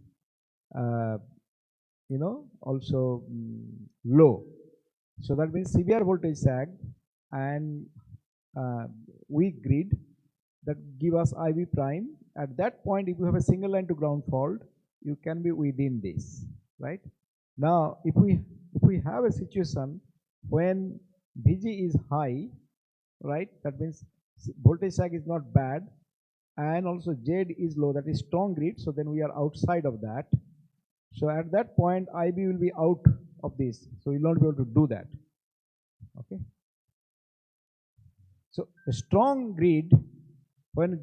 also low. So that means severe voltage sag and weak grid that give us IB prime. At that point, if you have a single line to ground fault, you can be within this, right? Now, if we have a situation when VG is high, right, that means voltage sag is not bad, and also Z is low, that is strong grid, so then we are outside of that. So at that point, IB will be out of this, so you'll not be able to do that. Okay. So a strong grid, when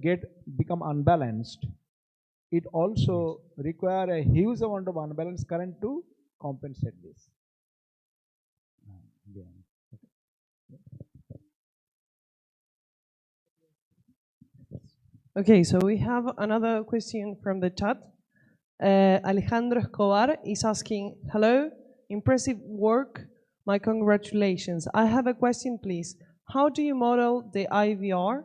become unbalanced, it also require a huge amount of unbalanced current to compensate this. Okay, so we have another question from the chat. Alejandro Escobar is asking, hello, impressive work, my congratulations. I have a question, please. How do you model the IBR?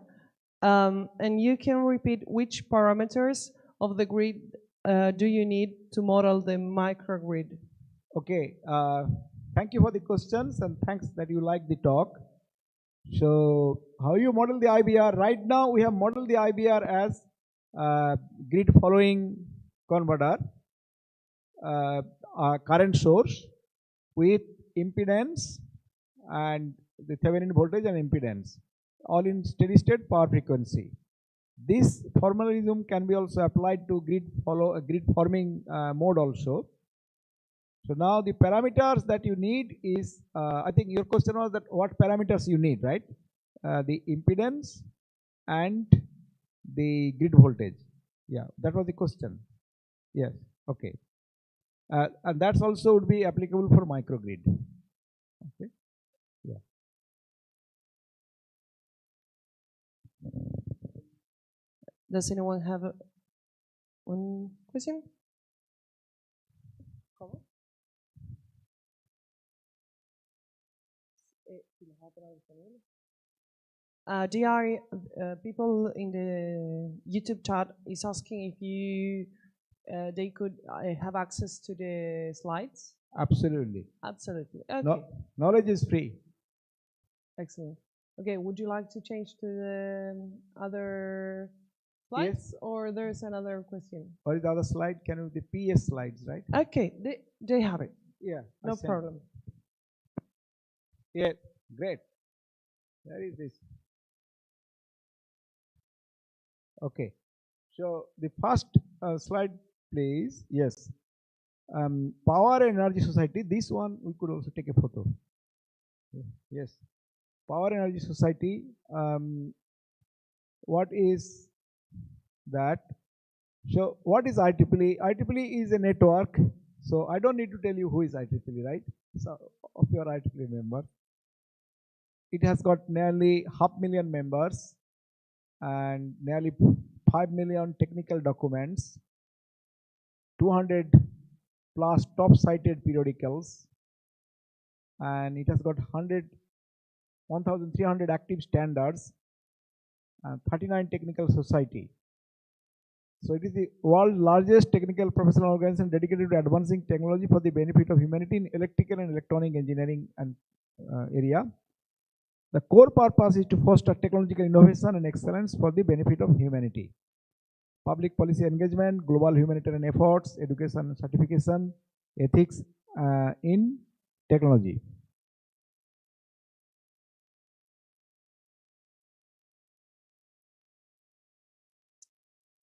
And you can repeat which parameters of the grid do you need to model the microgrid? Okay, thank you for the questions and thanks that you like the talk. So how you model the IBR? Right now we have modeled the IBR as grid following converter, current source with impedance and the Thevenin voltage and impedance, all in steady state power frequency. This formalism can be also applied to grid forming mode also. So now the parameters that you need is, I think your question was that what parameters you need, right? The impedance and the grid voltage. Yeah, that was the question. Yes, okay. And that's also would be applicable for microgrid. Okay, yeah. Does anyone have one question? People in the YouTube chat is asking if they could have access to the slides. Absolutely. Absolutely. Okay. No, knowledge is free. Excellent. Okay, would you like to change to the other slides? Yes. Or there's another question? What is the other slide? Can you the PS slides, right? Okay, they have it. Yeah. No problem. Yeah, great. Where is this? Okay. So the first slide, please. Yes. Power and Energy Society. This one we could also take a photo. Yes. Power and Energy Society. What is that? So what is IEEE? IEEE is a network. So I don't need to tell you who is IEEE, right? So of your IEEE member. It has got nearly 500,000 members and nearly 5 million technical documents, 200 plus top cited periodicals, and it has got 1,300 active standards and 39 technical society. So it is the world's largest technical professional organization dedicated to advancing technology for the benefit of humanity in electrical and electronic engineering and area. The core purpose is to foster technological innovation and excellence for the benefit of humanity. Public policy engagement, global humanitarian efforts, education and certification, ethics in technology.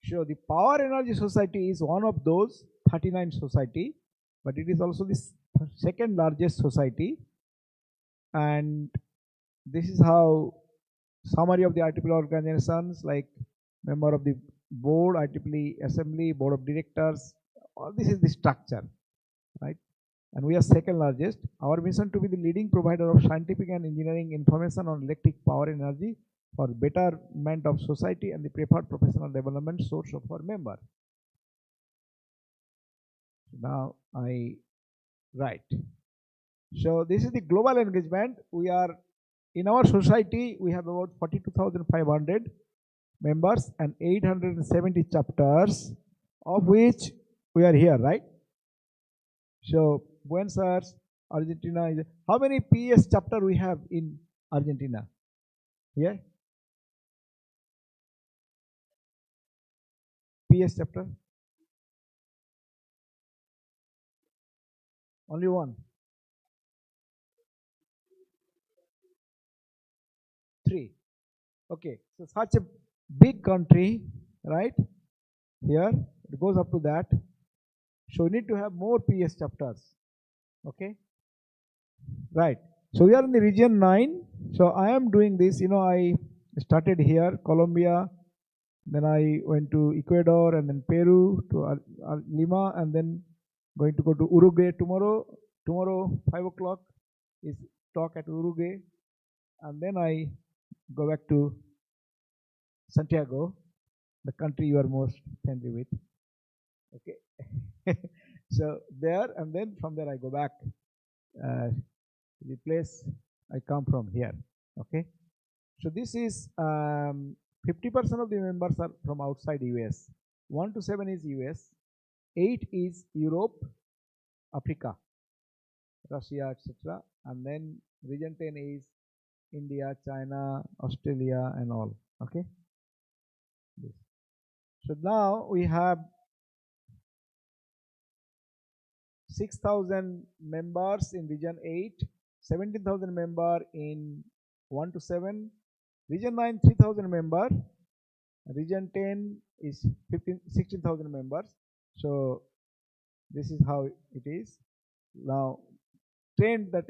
So the Power Energy Society is one of those 39 society, but it is also the second largest society. And this is how summary of the IEEE organizations, like member of the board, IEEE assembly, board of directors. All this is the structure, right? And we are second largest. Our mission to be the leading provider of scientific and engineering information on electric power energy for betterment of society and the preferred professional development source of our member. Now I write. So this is the global engagement. We are in our society. We have about 42,500 members and 870 chapters, of which we are here, right? So Buenos Aires, Argentina is. How many PS chapter we have in Argentina? Yeah. PS chapter? Only one. 3. Okay, so such a big country, right? Here it goes up to that. So we need to have more PS chapters. Okay, right. So we are in the region 9. So I am doing this. I started here, Colombia. Then I went to Ecuador and then Peru to Lima, and then going to go to Uruguay tomorrow. Tomorrow 5 o'clock is talk at Uruguay, and then I go back to Santiago, the country you are most friendly with. Okay, so there, and then from there I go back to the place I come from here. Okay, so this is 50% of the members are from outside US. 1 to 7 is US, 8 is Europe, Africa, Russia, etc. And then region 10 is India, China, Australia, and all. Okay. So now we have 6,000 members in region 8, 17,000 members in 1 to 7, region 9 3,000 members, region 10 is 16,000 members. So this is how it is. Now trend that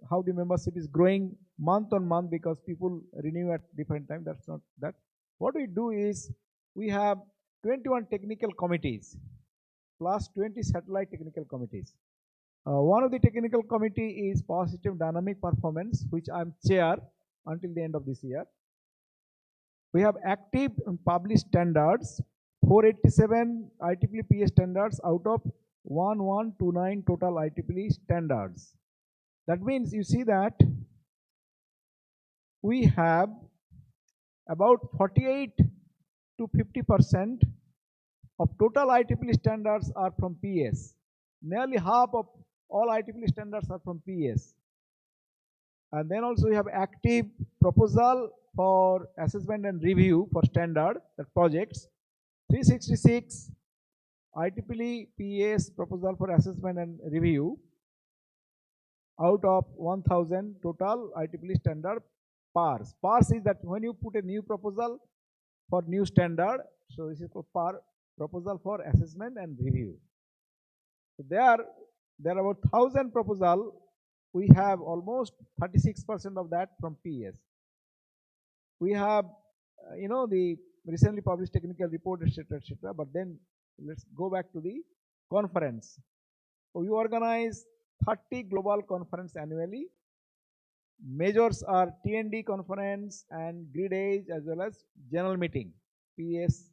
how the membership is growing month on month because people renew at different time. That's not that. What we do is we have 21 technical committees plus 20 satellite technical committees. One of the technical committee is power system dynamic performance, which I'm chair until the end of this year. We have active and published standards, 487 IEEE standards out of 1129 total IEEE standards. That means you see that we have about 48 to 50% of total IEEE standards are from PS. Nearly half of all IEEE standards are from PS. And then also we have active proposal for assessment and review for standard, that projects, 366 IEEE PS proposal for assessment and review out of 1000 total IEEE standard PARs. PARs is that when you put a new proposal for new standard, so this is for PAR, proposal for assessment and review. So there are about 1000 proposal. We have almost 36% of that from PS. We have, the recently published technical report, etc., etc. But then let's go back to the conference. We organize 30 global conference annually. Majors are T&D conference and grid age as well as general meeting, PS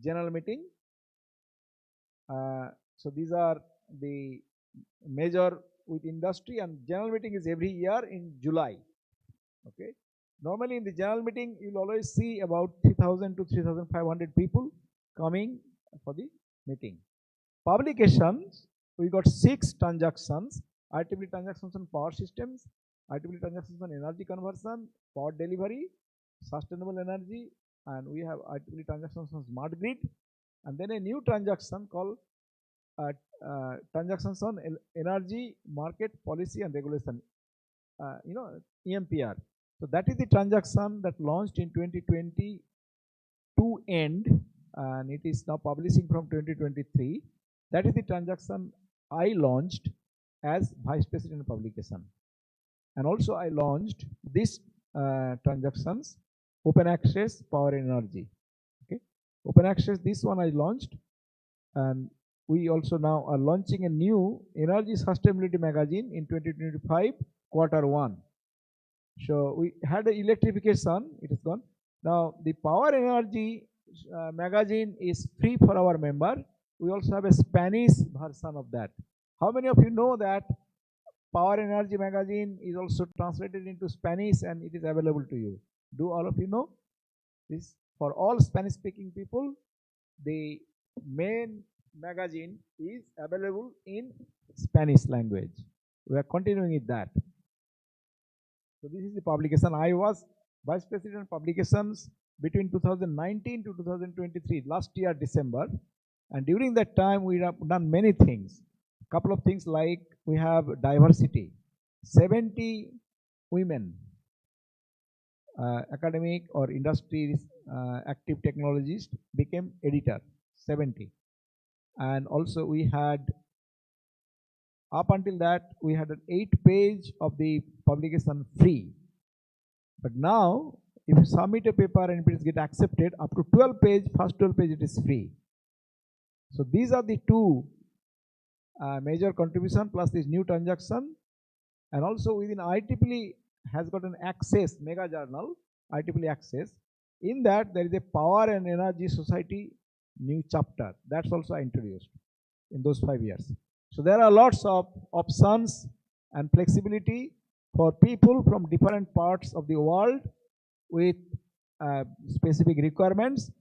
general meeting. So these are the major with industry, and general meeting is every year in July. Okay. Normally in the general meeting, you'll always see about 3,000 to 3,500 people coming for the meeting. Publications, we got 6 transactions: IEEE transactions on power systems, IEEE transactions on energy conversion, power delivery, sustainable energy, and we have IEEE transactions on smart grid, and then a new transaction called transactions on energy market policy and regulation, EMPR. So that is the transaction that launched in 2022 end, and it is now publishing from 2023. That is the transaction I launched as Vice President of Publication. And also I launched this transactions, open access, power and energy. Okay, open access, this one I launched, and we also now are launching a new energy sustainability magazine in 2025 Q1. So we had the electrification, it is gone. Now the power energy magazine is free for our member. We also have a Spanish version of that. How many of you know that Power Energy magazine is also translated into Spanish and it is available to you? Do all of you know? This for all Spanish speaking people, the main magazine is available in Spanish language. We are continuing with that. So this is the publication. I was Vice President of Publications between 2019 to 2023, last year December, and during that time we have done many things. A couple of things like we have diversity. 70 women, academic or industry active technologists became editor, 70. And also we had, up until that, we had an 8-page of the publication free. But now, if you submit a paper and if it gets accepted, up to 12-page, first 12 page it is free. So these are the two major contribution plus this new transaction. And also within IEEE has got an access, mega journal, IEEE access. In that there is a Power and Energy Society new chapter. That's also introduced in those 5 years. So there are lots of options and flexibility for people from different parts of the world with specific requirements.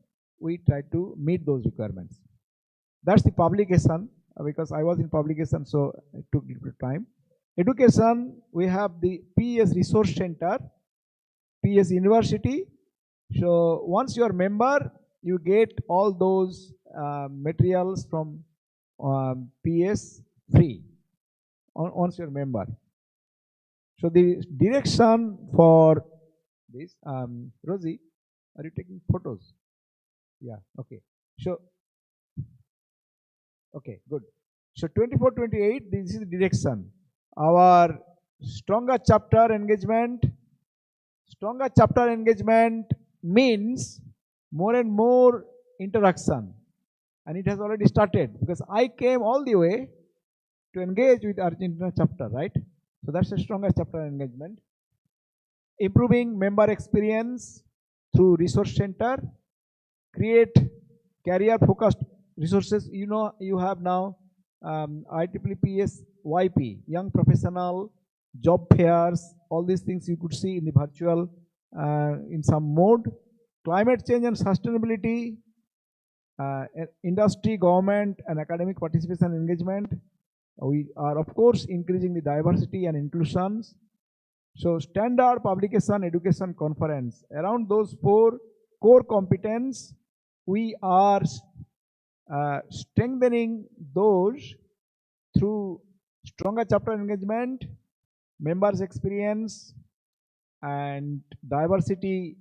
We try to meet those requirements. That's the publication, because I was in publication, so it took a little time. Education, we have the PES Resource Center, PES University. So once you are a member, you get all those materials from PES free once you're a member. So the direction for this, Rosie, are you taking photos? Yeah, okay. So, okay, good. So 24-28, this is the direction. Our stronger chapter engagement means more and more interaction, and it has already started because I came all the way to engage with Argentina chapter, right? So that's a stronger chapter engagement. Improving member experience through resource center, create career focused resources. You know, you have now IEEE PS YP, young professional, job fairs, all these things you could see in the virtual in some mode. Climate change and sustainability, industry, government and academic participation engagement. We are of course increasing the diversity and inclusions. So standard publication education conference, around those 4 core competence, we are strengthening those through stronger chapter engagement, members experience and diversity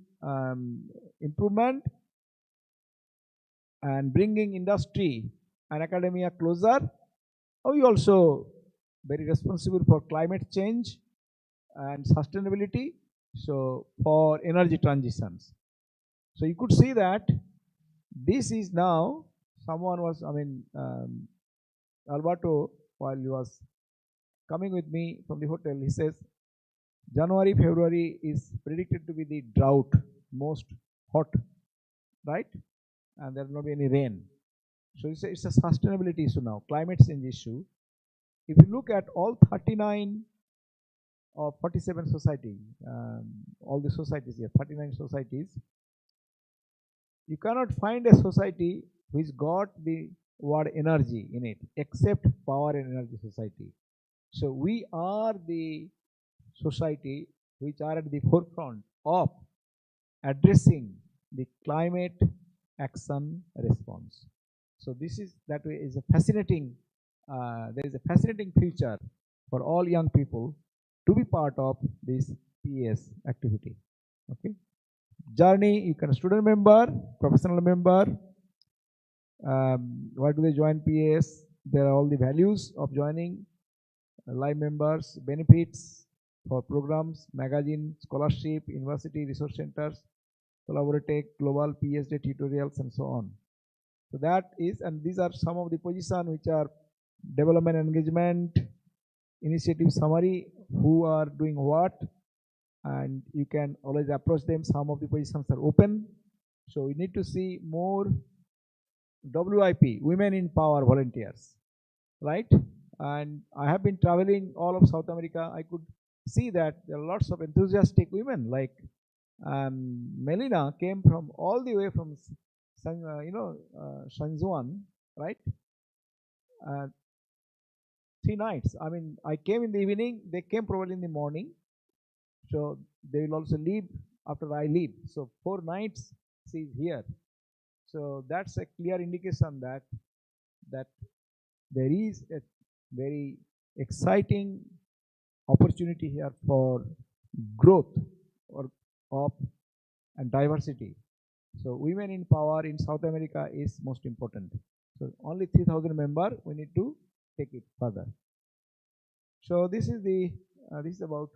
improvement, and bringing industry and academia closer. We also very responsible for climate change and sustainability, so for energy transitions. So you could see that this is now, someone was, Alberto, while he was coming with me from the hotel, he says, January, February is predicted to be the drought, most hot, right? And there will not be any rain. So it's a sustainability issue now, climate change issue. If you look at all 39 or 47 societies, all the societies here, 39 societies, you cannot find a society which got the word energy in it, except Power and Energy Society. So we are the society which are at the forefront of addressing the climate action response. So this is, that way, is a fascinating, there is a fascinating future for all young people to be part of this PES activity. Okay. Journey, you can student member, professional member. Why do they join PES? There are all the values of joining, live members, benefits for programs, magazine, scholarship, university, resource centers, collaborative, global PhD tutorials, and so on. So that is, and these are some of the positions which are development engagement, initiative summary, who are doing what, and you can always approach them. Some of the positions are open. So we need to see more WIP, Women in Power volunteers, right? And I have been traveling all of South America. I could see that there are lots of enthusiastic women, like Melina came from all the way from San Juan, right? 3 nights. I mean, I came in the evening, they came probably in the morning. So they will also leave after I leave. So 4 nights she is here. So that's a clear indication that there is a very exciting opportunity here for growth and diversity. So Women in Power in South America is most important. So only 3,000 members, we need to take it further. So this is the this is about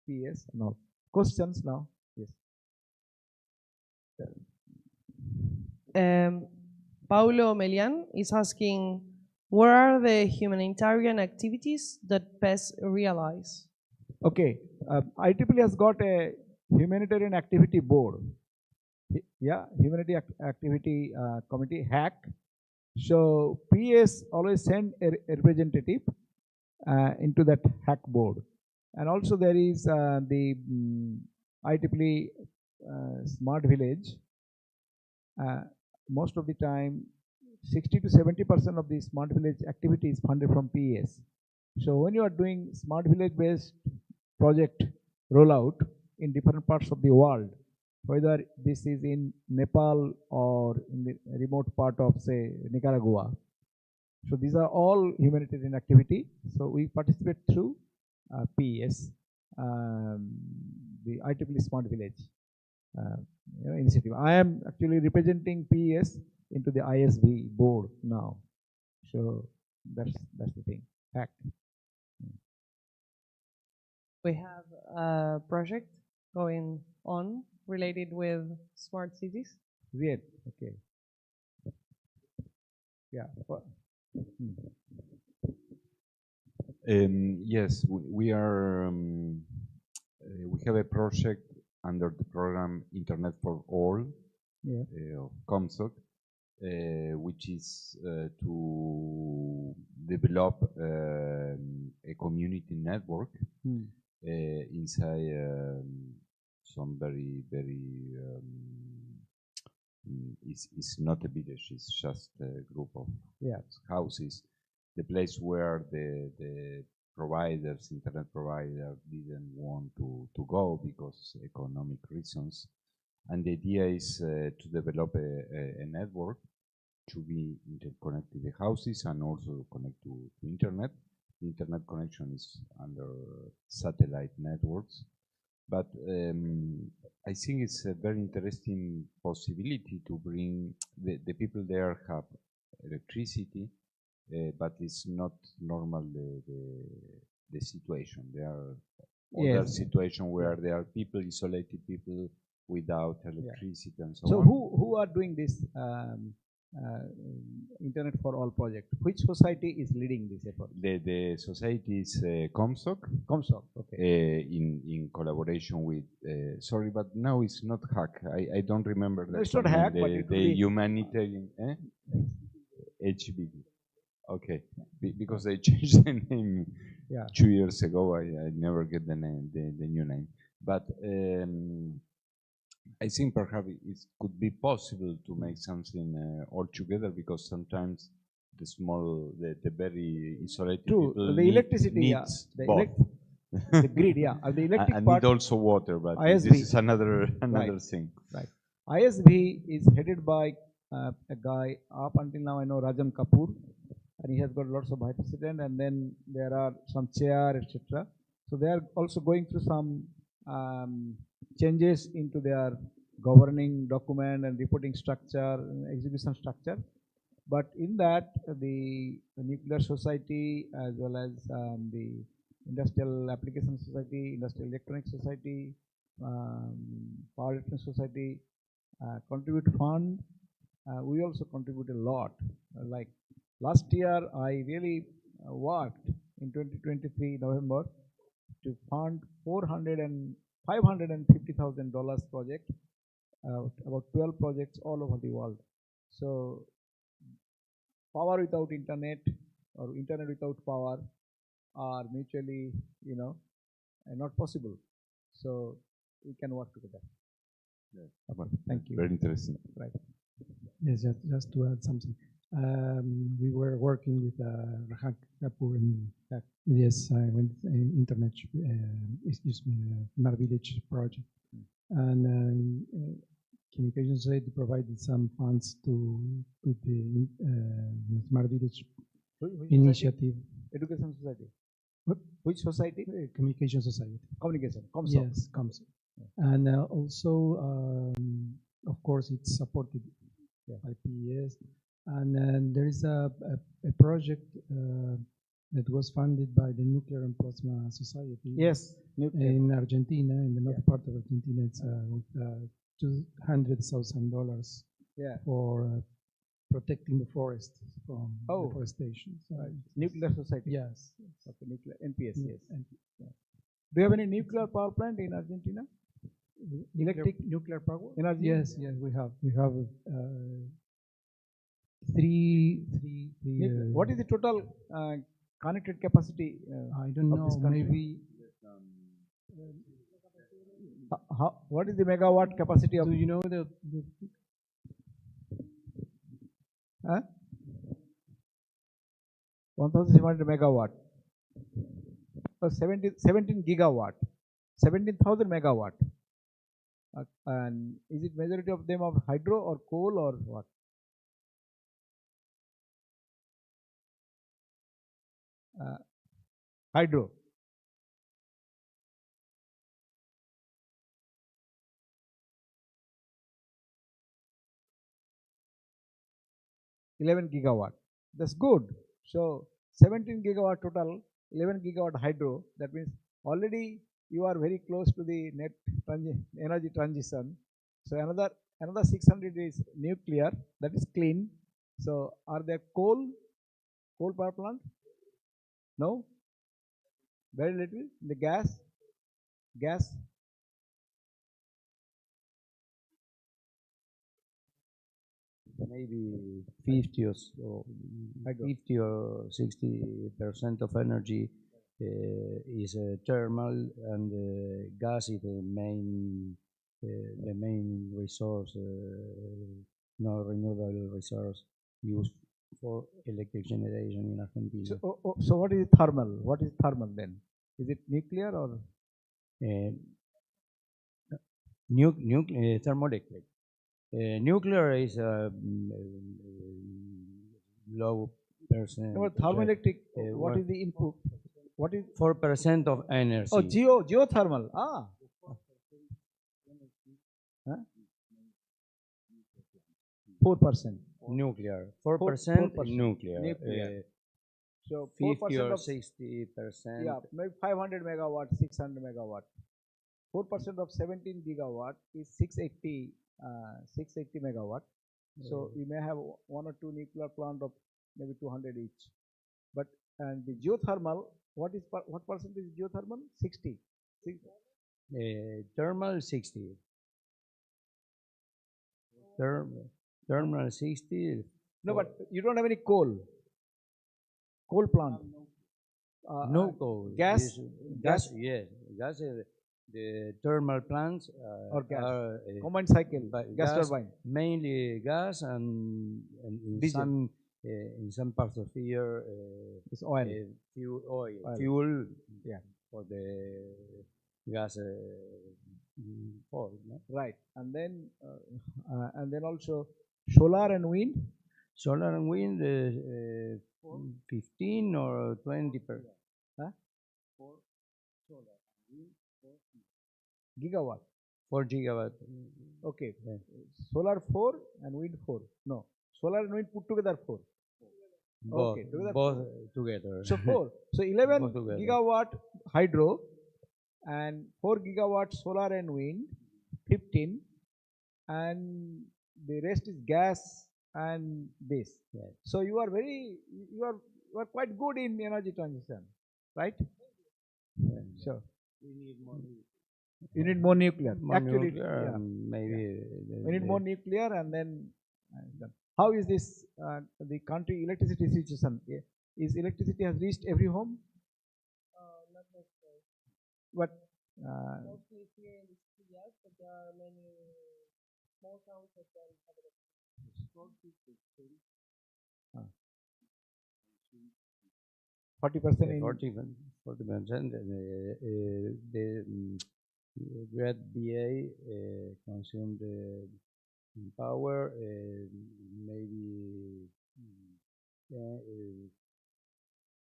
PS. Now questions now. Yes. Paulo Melian is asking, what are the humanitarian activities that PES realize? Okay, IEEE has got a humanitarian activity board. Yeah, humanity activity committee, HAC. So PS always send a representative into that HAC board. And also there is the IEEE Smart Village. Most of the time, 60 to 70% of the Smart Village activity is funded from PES. So when you are doing Smart Village based project rollout in different parts of the world, whether this is in Nepal or in the remote part of, say, Nicaragua. So these are all humanitarian activity. So we participate through PES, the IEEE Smart Village initiative. I am actually representing PES into the ISV board now. So that's the thing. HAC. We have a project going on related with smart cities. Real, okay. Yeah. Yes, we are. We have a project under the program Internet for All, yeah, of COMSOC, which is to develop a community network inside some very it's not a village, it's just a group of houses. The place where the providers, internet provider, didn't want to go because economic reasons. And the idea is to develop a network to be interconnected the houses and also connect to internet. The internet connection is under satellite networks. But I think it's a very interesting possibility to bring the people there have electricity, but it's not normal the situation. There are other situations where there are people, isolated people, without electricity and so So on. who are doing this Internet for All project? Which society is leading this effort? The society is Comstock, Comstock. Okay. in collaboration with, sorry, but now it's not HAC. I don't remember No, the it's not name, HAC, but it will be humanitarian, HB. Okay, because they changed the name 2 years ago. I never get the name, the new name. But I think perhaps it could be possible to make something all together, because sometimes the very isolated people the electricity, needs both. The grid, the electric and part. need also water, but ISB. this is another thing. Right. ISB is headed by a guy, up until now I know Rajan Kapoor, and he has got lots of vice president, and then there are some chair, etc. So they are also going through some changes into their governing document and reporting structure and execution structure. But in that, the Nuclear Society, as well as the Industrial Application Society, Industrial Electronics Society, Power Electronics Society contribute fund. We also contribute a lot. Like last year, I really worked in 2023 November to fund $550,000 project, about 12 projects all over the world. So power without internet or internet without power are mutually, not possible. So we can work together. Thank you. Very interesting. Right. Yes, just to add something. We were working with Rajan Kapoor and yes, I went internet, Smart Village project, and Communication Society provided some funds to the Smart Village initiative. Education Society. What? Which society? Communication Society. Communication. Comstock. Yes, Comstock. And also, of course, it's supported by PES. And there is a project that was funded by the Nuclear and Plasma Society. Yes, in Argentina, in the north part of Argentina. It's with $200,000 for protecting the forest from deforestation. So Nuclear Society. Yes. Okay, nuclear NPS. Yes. Do you have any nuclear power plant in Argentina? Electric nuclear power in Argentina? Yes, we have. We have three. What is the total connected capacity? I don't know. Maybe. What is the megawatt capacity of? Do you know the 1,700 megawatt. 17 gigawatt. 17,000 megawatt. And is it majority of them of hydro or coal or what? Hydro. $11 gigawatt. That's good. So 17 gigawatt total, 11 gigawatt hydro. That means already you are very close to the net energy transition. So another 600 is nuclear. That is clean. So are there coal power plant? No. Very little. The gas. Maybe 50 or so, 50 or 60% of energy is thermal, and gas is the main resource, non-renewable resource used for electric generation in Argentina. So what is thermal? What is thermal then? Is it nuclear or thermoelectric? Nuclear is low percent. No, thermoelectric. What is the input? What is 4% of energy? Oh, geothermal. Ah. Huh? 4%. Nuclear. 4% nuclear. So 50 or 60%. 60%. Yeah, maybe 500 megawatt, 600 megawatt. 4% of 17 gigawatt is 680 megawatt. So we may have one or two nuclear plant of maybe 200 each. But and the geothermal, what percentage is geothermal? 60. Thermal 60. Thermal 60. No, but you don't have any coal plant. No coal. Gas? Gas, yes. Gas, the thermal plants Or gas. are Combined cycle, gas turbine. Mainly gas, and Diesel. in some parts of here It's oil. Fuel Yeah. for the gas no? Right. And then also solar and wind. Solar and wind 15 or 20%. Gigawatt. 4 gigawatt. Okay. Yeah. Solar 4 and wind 4. No. Solar and wind put together 4. Both, Okay, together both together. So 4. So 11 Both together. gigawatt hydro and 4 gigawatt solar and wind, 15, and the rest is gas and this. Yes. So you are quite good in energy transition, right? Yeah. Sure. We need more. You need more nuclear. More Actually, nuclear, yeah. maybe We need more nuclear, and then how is this the country electricity situation? Is electricity has reached every home? Not necessarily. But Mostly here in the city, yes, but there are many small towns that don't have electricity. 40% in 40%. The Great BA consumed power maybe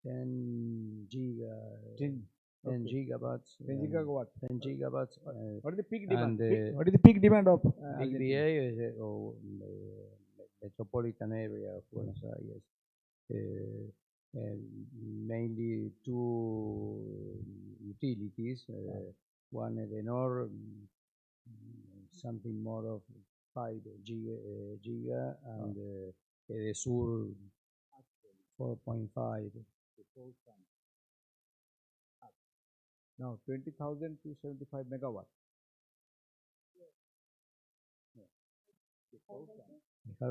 10 gigawatts. 10 gigawatt. 10 gigawatts. What is the peak demand? And What is the peak demand of Big BA is metropolitan area of Buenos Aires. And mainly two utilities. One in the north, something more of 5 giga, and the sur 4.5. Now 20,000 to 75 megawatt. Whole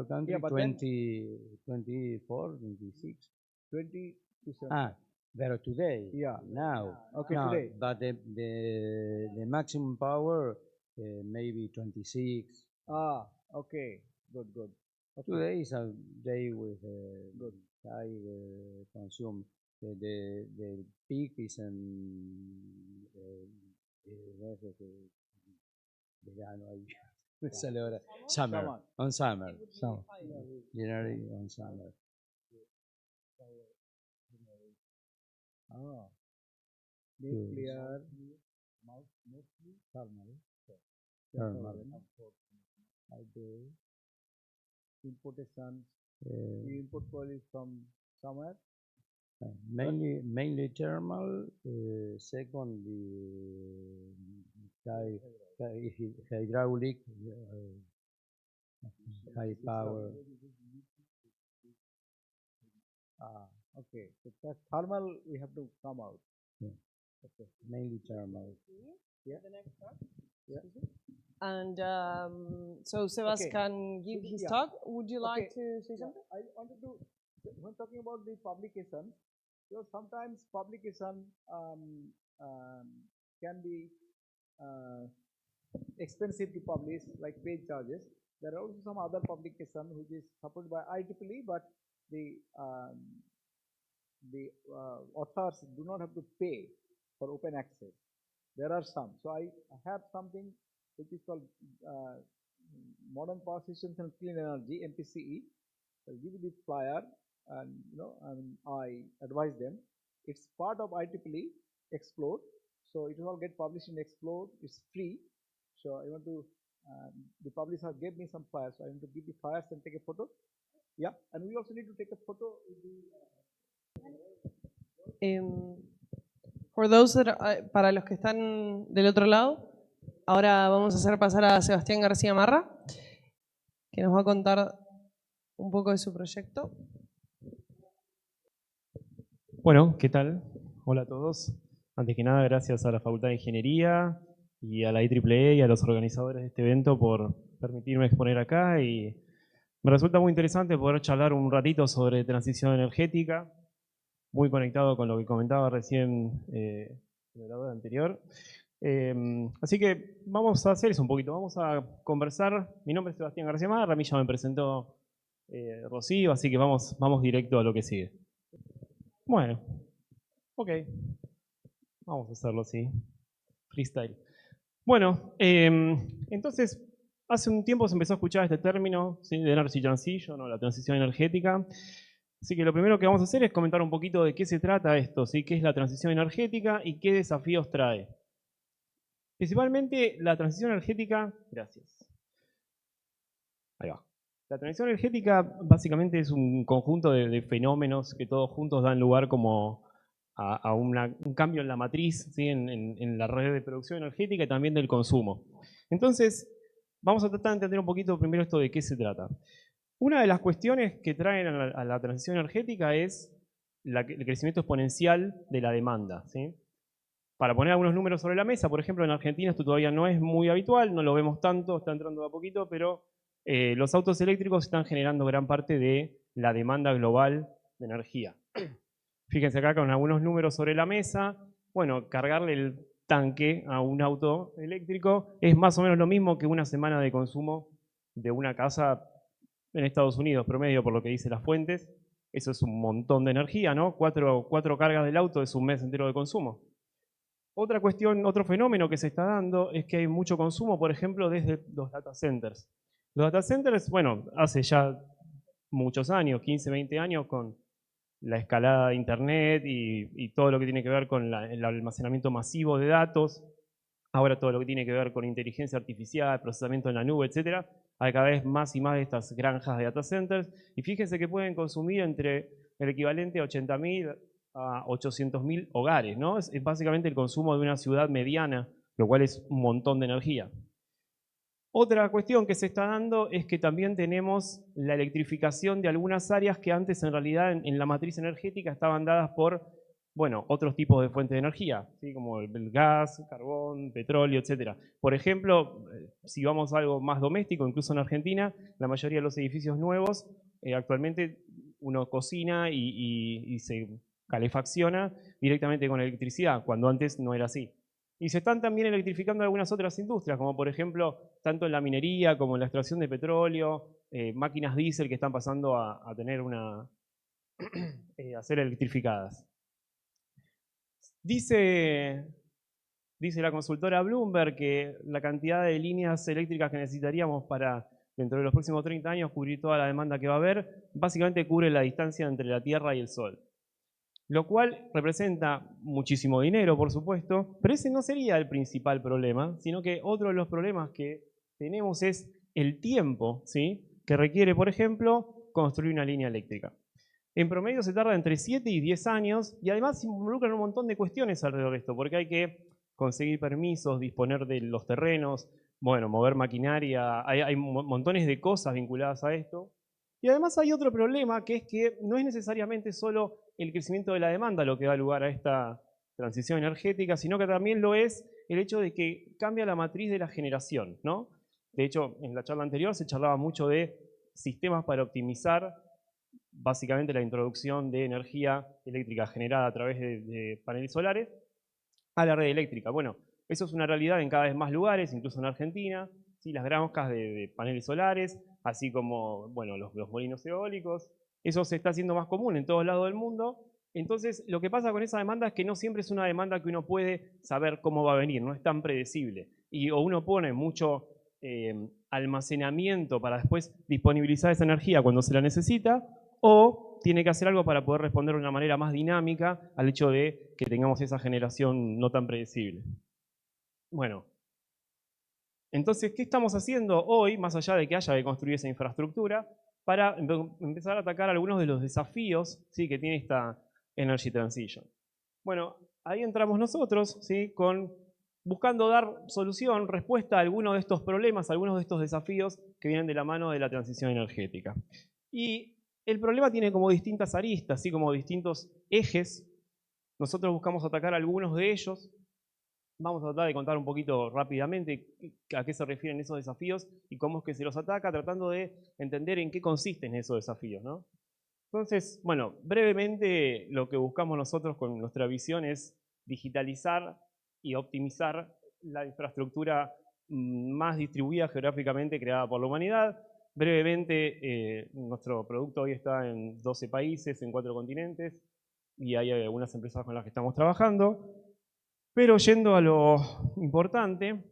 country, Yeah, but 24, 26. 20 to 75. But today. Yeah. Now. Okay, no, today. But the maximum power maybe 26. Okay. Good. Okay. Today is a day with good high consume. The peak is in summer. On summer. Generally on summer. Nuclear, mostly thermal. Importation. You import coal from somewhere. Mainly thermal. Second, the hydraulic, high power. Okay. So that's thermal. We have to come out. Yeah. Okay. Mainly thermal. Yeah. The next talk. Yeah. And so Sebas can give his talk. Would you like to say something? I wanted to, when talking about the publication, sometimes publication can be expensive to publish, like page charges. There are also some other publication which is supported by IEEE, but the authors do not have to pay for open access. There are some. So I have something which is called Modern Power Systems and Clean Energy, MPCE. I'll give you this flyer, and I advise them. It's part of IEEE Explore, so it will all get published in Explore. It's free. So I want to. The publisher gave me some flyers, so I want to give the flyers and take a photo. Yeah, and we also need to take a photo with the. For those that para los que están del otro lado, ahora vamos a hacer pasar a Sebastián García Marra, que nos va a contar un poco de su proyecto. Bueno, ¿qué tal? Hola a todos. Antes que nada, gracias a la Facultad de Ingeniería y a la IEEE y a los organizadores de este evento por permitirme exponer acá. Y me resulta muy interesante poder charlar un ratito sobre transición energética, muy conectado con lo que comentaba recién el orador anterior. Así que vamos a hacer eso un poquito, vamos a conversar. Mi nombre es Sebastián García Marra, a mí ya me presentó Rocío, así que vamos directo a lo que sigue. Bueno, ok, vamos a hacerlo así, freestyle. Bueno, entonces, hace un tiempo se empezó a escuchar este término, ¿sí?, de energy transition o la transición energética. Así que lo primero que vamos a hacer es comentar un poquito de qué se trata esto, ¿sí?, qué es la transición energética y qué desafíos trae. Principalmente la transición energética, gracias. Ahí va. La transición energética básicamente es un conjunto de fenómenos que todos juntos dan lugar como a un cambio en la matriz, ¿sí?, en la red de producción energética y también del consumo. Entonces, vamos a tratar de entender un poquito primero esto de qué se trata. Una de las cuestiones que traen a la transición energética es el crecimiento exponencial de la demanda, ¿sí? Para poner algunos números sobre la mesa, por ejemplo, en Argentina esto todavía no es muy habitual, no lo vemos tanto, está entrando de a poquito, pero los autos eléctricos están generando gran parte de la demanda global de energía. Fíjense acá con algunos números sobre la mesa. Bueno, cargarle el tanque a un auto eléctrico es más o menos lo mismo que una semana de consumo de una casa en Estados Unidos, promedio, por lo que dicen las fuentes. Eso es un montón de energía, ¿no? Cuatro cargas del auto es un mes entero de consumo. Otra cuestión, otro fenómeno que se está dando es que hay mucho consumo, por ejemplo, desde los data centers. Los data centers, bueno, hace ya muchos años, 15, 20 años, con la escalada de Internet y todo lo que tiene que ver con el almacenamiento masivo de datos, ahora todo lo que tiene que ver con inteligencia artificial, procesamiento en la nube, etc. Hay cada vez más y más de estas granjas de data centers, y fíjense que pueden consumir entre el equivalente a 80.000 a 800.000 hogares, ¿no? Es básicamente el consumo de una ciudad mediana, lo cual es un montón de energía. Otra cuestión que se está dando es que también tenemos la electrificación de algunas áreas que antes en realidad en la matriz energética estaban dadas por, bueno, otros tipos de fuentes de energía, ¿sí?, como el gas, carbón, petróleo, etc. Por ejemplo, si vamos a algo más doméstico, incluso en Argentina, la mayoría de los edificios nuevos, actualmente uno cocina y se calefacciona directamente con electricidad, cuando antes no era así. Y se están también electrificando algunas otras industrias, como por ejemplo, tanto en la minería como en la extracción de petróleo, máquinas diésel que están pasando a tener a ser electrificadas. Dice la consultora Bloomberg que la cantidad de líneas eléctricas que necesitaríamos para, dentro de los próximos 30 años, cubrir toda la demanda que va a haber, básicamente cubre la distancia entre la Tierra y el Sol. Lo cual representa muchísimo dinero, por supuesto, pero ese no sería el principal problema, sino que otro de los problemas que tenemos es el tiempo, ¿sí?, que requiere, por ejemplo, construir una línea eléctrica. En promedio se tarda entre 7 y 10 años, y además se involucran un montón de cuestiones alrededor de esto, porque hay que conseguir permisos, disponer de los terrenos, bueno, mover maquinaria, hay montones de cosas vinculadas a esto. Y además hay otro problema, que es que no es necesariamente solo el crecimiento de la demanda lo que da lugar a esta transición energética, sino que también lo es el hecho de que cambia la matriz de la generación, ¿no? De hecho, en la charla anterior se charlaba mucho de sistemas para optimizar básicamente la introducción de energía eléctrica generada a través de paneles solares a la red eléctrica. Bueno, eso es una realidad en cada vez más lugares, incluso en Argentina, ¿sí? Las granjas de paneles solares, así como, bueno, los molinos eólicos. Eso se está haciendo más común en todos lados del mundo. Entonces, lo que pasa con esa demanda es que no siempre es una demanda que uno puede saber cómo va a venir, no es tan predecible. Y o uno pone mucho almacenamiento para después disponibilizar esa energía cuando se la necesita, o tiene que hacer algo para poder responder de una manera más dinámica al hecho de que tengamos esa generación no tan predecible. Bueno, entonces, ¿qué estamos haciendo hoy, más allá de que haya que construir esa infraestructura, para empezar a atacar algunos de los desafíos, ¿sí?, que tiene esta Energy Transition? Bueno, ahí entramos nosotros, ¿sí?, con buscando dar solución, respuesta a algunos de estos problemas, a algunos de estos desafíos que vienen de la mano de la transición energética. Y el problema tiene como distintas aristas, así como distintos ejes. Nosotros buscamos atacar algunos de ellos. Vamos a tratar de contar un poquito rápidamente a qué se refieren esos desafíos y cómo es que se los ataca, tratando de entender en qué consisten esos desafíos, ¿no? Entonces, bueno, brevemente lo que buscamos nosotros con nuestra visión es digitalizar y optimizar la infraestructura más distribuida geográficamente creada por la humanidad. Brevemente, nuestro producto hoy está en 12 países, en 4 continentes, y hay algunas empresas con las que estamos trabajando. Pero yendo a lo importante,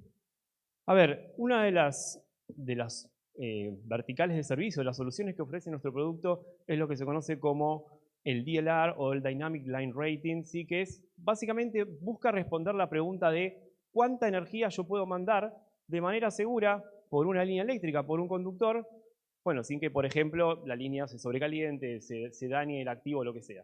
a ver, una de las verticales de servicio, las soluciones que ofrece nuestro producto es lo que se conoce como el DLR o el Dynamic Line Rating, ¿sí? Que es básicamente busca responder la pregunta de cuánta energía yo puedo mandar de manera segura por una línea eléctrica, por un conductor, bueno, sin que, por ejemplo, la línea se sobrecaliente, se dañe el activo o lo que sea.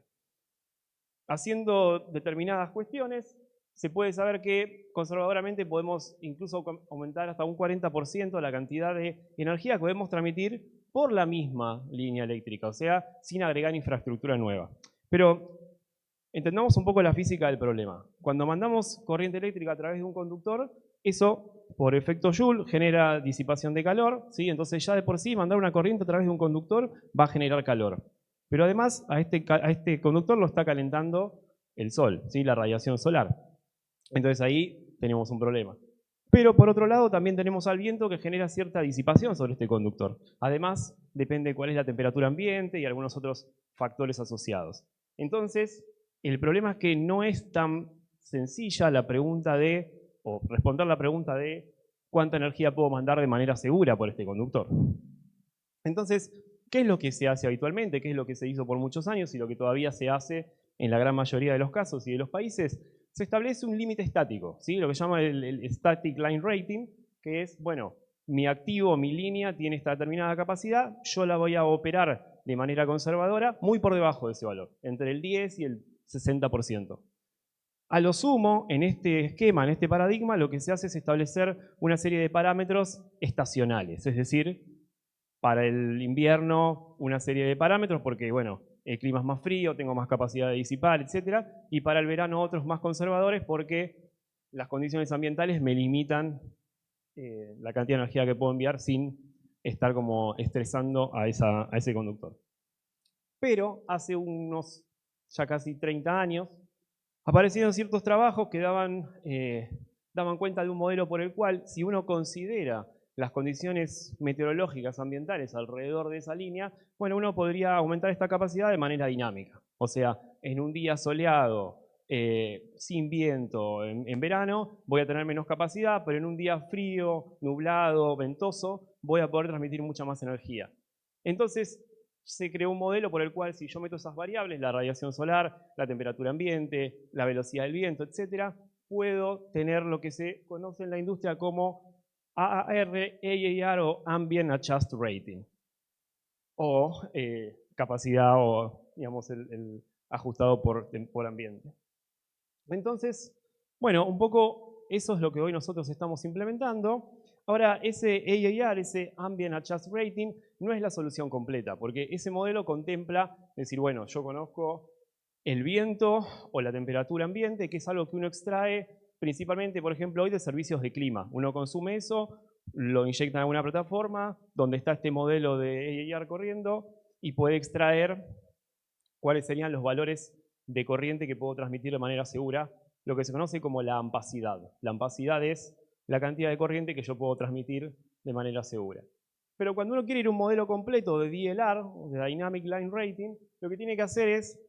Haciendo determinadas cuestiones, se puede saber que conservadoramente podemos incluso aumentar hasta un 40% la cantidad de energía que podemos transmitir por la misma línea eléctrica, o sea, sin agregar infraestructura nueva. Pero entendamos un poco la física del problema. Cuando mandamos corriente eléctrica a través de un conductor, eso, por efecto Joule, genera disipación de calor, ¿sí? Entonces ya de por sí mandar una corriente a través de un conductor va a generar calor. Pero además a este conductor lo está calentando el sol, ¿sí? La radiación solar. Entonces ahí tenemos un problema. Pero por otro lado también tenemos al viento que genera cierta disipación sobre este conductor. Además, depende cuál es la temperatura ambiente y algunos otros factores asociados. Entonces, el problema es que no es tan sencilla la pregunta o responder la pregunta de cuánta energía puedo mandar de manera segura por este conductor. Entonces, ¿qué es lo que se hace habitualmente? ¿Qué es lo que se hizo por muchos años y lo que todavía se hace en la gran mayoría de los casos y de los países? Se establece un límite estático, ¿sí? Lo que se llama el Static Line Rating, que es, bueno, mi activo, mi línea tiene esta determinada capacidad, yo la voy a operar de manera conservadora, muy por debajo de ese valor, entre el 10 y el 60%. A lo sumo, en este esquema, en este paradigma, lo que se hace es establecer una serie de parámetros estacionales, es decir, para el invierno una serie de parámetros porque, bueno, el clima es más frío, tengo más capacidad de disipar, etc. Y para el verano otros más conservadores porque las condiciones ambientales me limitan la cantidad de energía que puedo enviar sin estar como estresando a ese conductor. Pero hace unos ya casi 30 años aparecieron ciertos trabajos que daban cuenta de un modelo por el cual, si uno considera las condiciones meteorológicas ambientales alrededor de esa línea, bueno, uno podría aumentar esta capacidad de manera dinámica. O sea, en un día soleado, sin viento, en verano, voy a tener menos capacidad, pero en un día frío, nublado, ventoso, voy a poder transmitir mucha más energía. Entonces, se creó un modelo por el cual si yo meto esas variables, la radiación solar, la temperatura ambiente, la velocidad del viento, etc., puedo tener lo que se conoce en la industria como AAR o Ambient Adjust Rating, o capacidad o, digamos, el ajustado por ambiente. Entonces, bueno, un poco eso es lo que hoy nosotros estamos implementando. Ahora, ese AAR, ese Ambient Adjust Rating, no es la solución completa, porque ese modelo contempla decir, bueno, yo conozco el viento o la temperatura ambiente, que es algo que uno extrae principalmente, por ejemplo, hoy de servicios de clima. Uno consume eso, lo inyecta en alguna plataforma donde está este modelo de AAR corriendo y puede extraer cuáles serían los valores de corriente que puedo transmitir de manera segura, lo que se conoce como la ampacidad. La ampacidad es la cantidad de corriente que yo puedo transmitir de manera segura. Pero cuando uno quiere ir a un modelo completo de DLR, de Dynamic Line Rating, lo que tiene que hacer es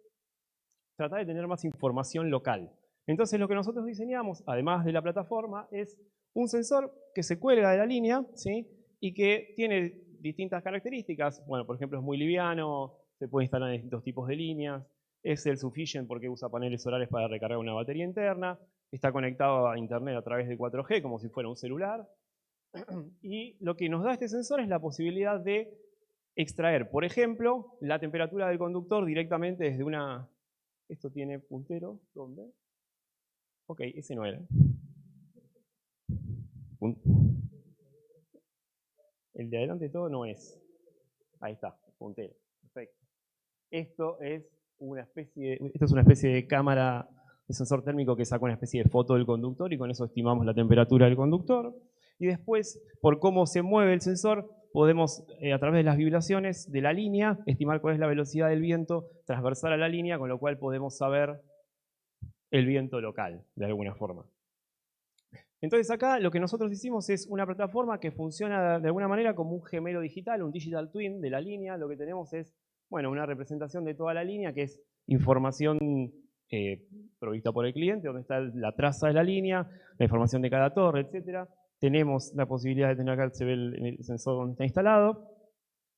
tratar de tener más información local. Entonces lo que nosotros diseñamos, además de la plataforma, es un sensor que se cuelga de la línea, ¿sí? Y que tiene distintas características. Bueno, por ejemplo, es muy liviano, se puede instalar en distintos tipos de líneas, es self-sufficient porque usa paneles solares para recargar una batería interna, está conectado a internet a través de 4G como si fuera un celular. Y lo que nos da este sensor es la posibilidad de extraer, por ejemplo, la temperatura del conductor directamente desde una... ¿Esto tiene puntero? ¿Dónde? Ok, ese no era. El de adelante de todo no es. Ahí está, puntero. Perfecto. Esto es una especie de cámara de sensor térmico que saca una especie de foto del conductor y con eso estimamos la temperatura del conductor. Y después, por cómo se mueve el sensor, podemos, a través de las vibraciones de la línea, estimar cuál es la velocidad del viento transversal a la línea, con lo cual podemos saber el viento local, de alguna forma. Entonces acá lo que nosotros hicimos es una plataforma que funciona de alguna manera como un gemelo digital, un digital twin de la línea. Lo que tenemos es, bueno, una representación de toda la línea, que es información provista por el cliente, donde está la traza de la línea, la información de cada torre, etc. Tenemos la posibilidad de tener acá, se ve el sensor donde está instalado,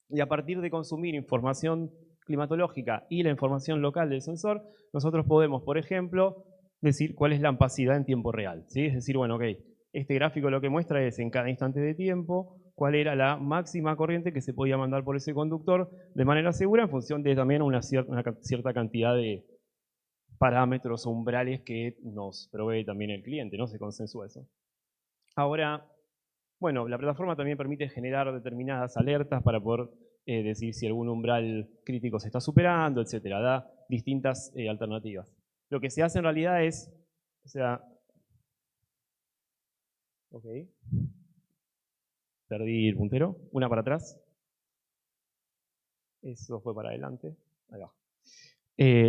y a partir de consumir información climatológica y la información local del sensor, nosotros podemos, por ejemplo, decir cuál es la ampacidad en tiempo real, ¿sí? Es decir, bueno, ok, este gráfico lo que muestra es en cada instante de tiempo cuál era la máxima corriente que se podía mandar por ese conductor de manera segura en función de también una cierta cantidad de parámetros o umbrales que nos provee también el cliente, ¿no? Se consensúa eso. Ahora, bueno, la plataforma también permite generar determinadas alertas para poder decir si algún umbral crítico se está superando, etcétera. Da distintas alternativas. Lo que se hace en realidad es, o sea, ok, perdí el puntero, una para atrás, eso fue para adelante, ahí va.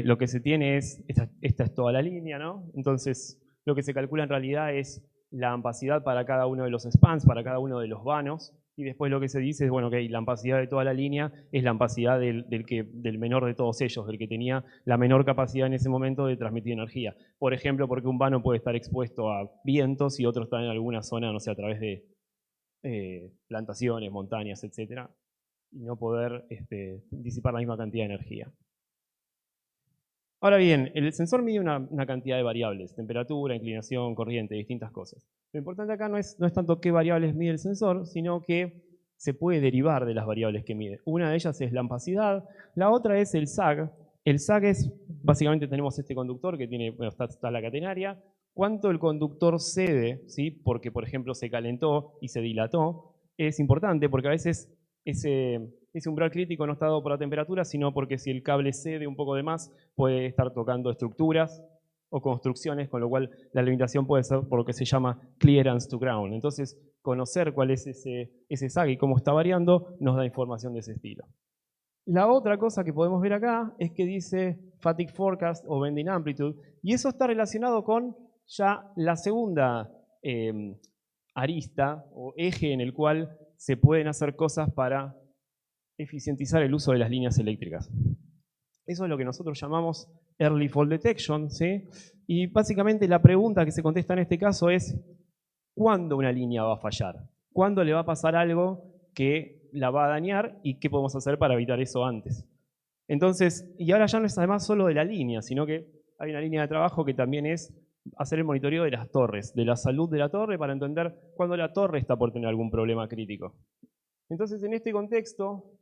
Lo que se tiene es, esta es toda la línea, ¿no? Entonces, lo que se calcula en realidad es la ampacidad para cada uno de los spans, para cada uno de los vanos, y después lo que se dice es, bueno, ok, la ampacidad de toda la línea es la ampacidad del menor de todos ellos, del que tenía la menor capacidad en ese momento de transmitir energía. Por ejemplo, porque un vano puede estar expuesto a vientos y otro está en alguna zona, no sé, a través de plantaciones, montañas, etcétera, y no poder disipar la misma cantidad de energía. Ahora bien, el sensor mide una cantidad de variables, temperatura, inclinación, corriente, distintas cosas. Lo importante acá no es tanto qué variables mide el sensor, sino que se puede derivar de las variables que mide. Una de ellas es la ampacidad, la otra es el sag. El sag es, básicamente tenemos este conductor que tiene, bueno, está la catenaria. Cuánto el conductor cede, ¿sí? Porque por ejemplo se calentó y se dilató, es importante porque a veces ese umbral crítico no está dado por la temperatura, sino porque si el cable cede un poco de más, puede estar tocando estructuras o construcciones, con lo cual la limitación puede ser por lo que se llama clearance to ground. Entonces, conocer cuál es ese sag y cómo está variando, nos da información de ese estilo. La otra cosa que podemos ver acá es que dice fatigue forecast o bending amplitude, y eso está relacionado con ya la segunda arista o eje en el cual se pueden hacer cosas para eficientizar el uso de las líneas eléctricas. Eso es lo que nosotros llamamos Early Fault Detection, ¿sí? Y básicamente la pregunta que se contesta en este caso es ¿cuándo una línea va a fallar? ¿Cuándo le va a pasar algo que la va a dañar y qué podemos hacer para evitar eso antes? Entonces, y ahora ya no es además solo de la línea, sino que hay una línea de trabajo que también es hacer el monitoreo de las torres, de la salud de la torre para entender cuándo la torre está por tener algún problema crítico. Entonces, en este contexto,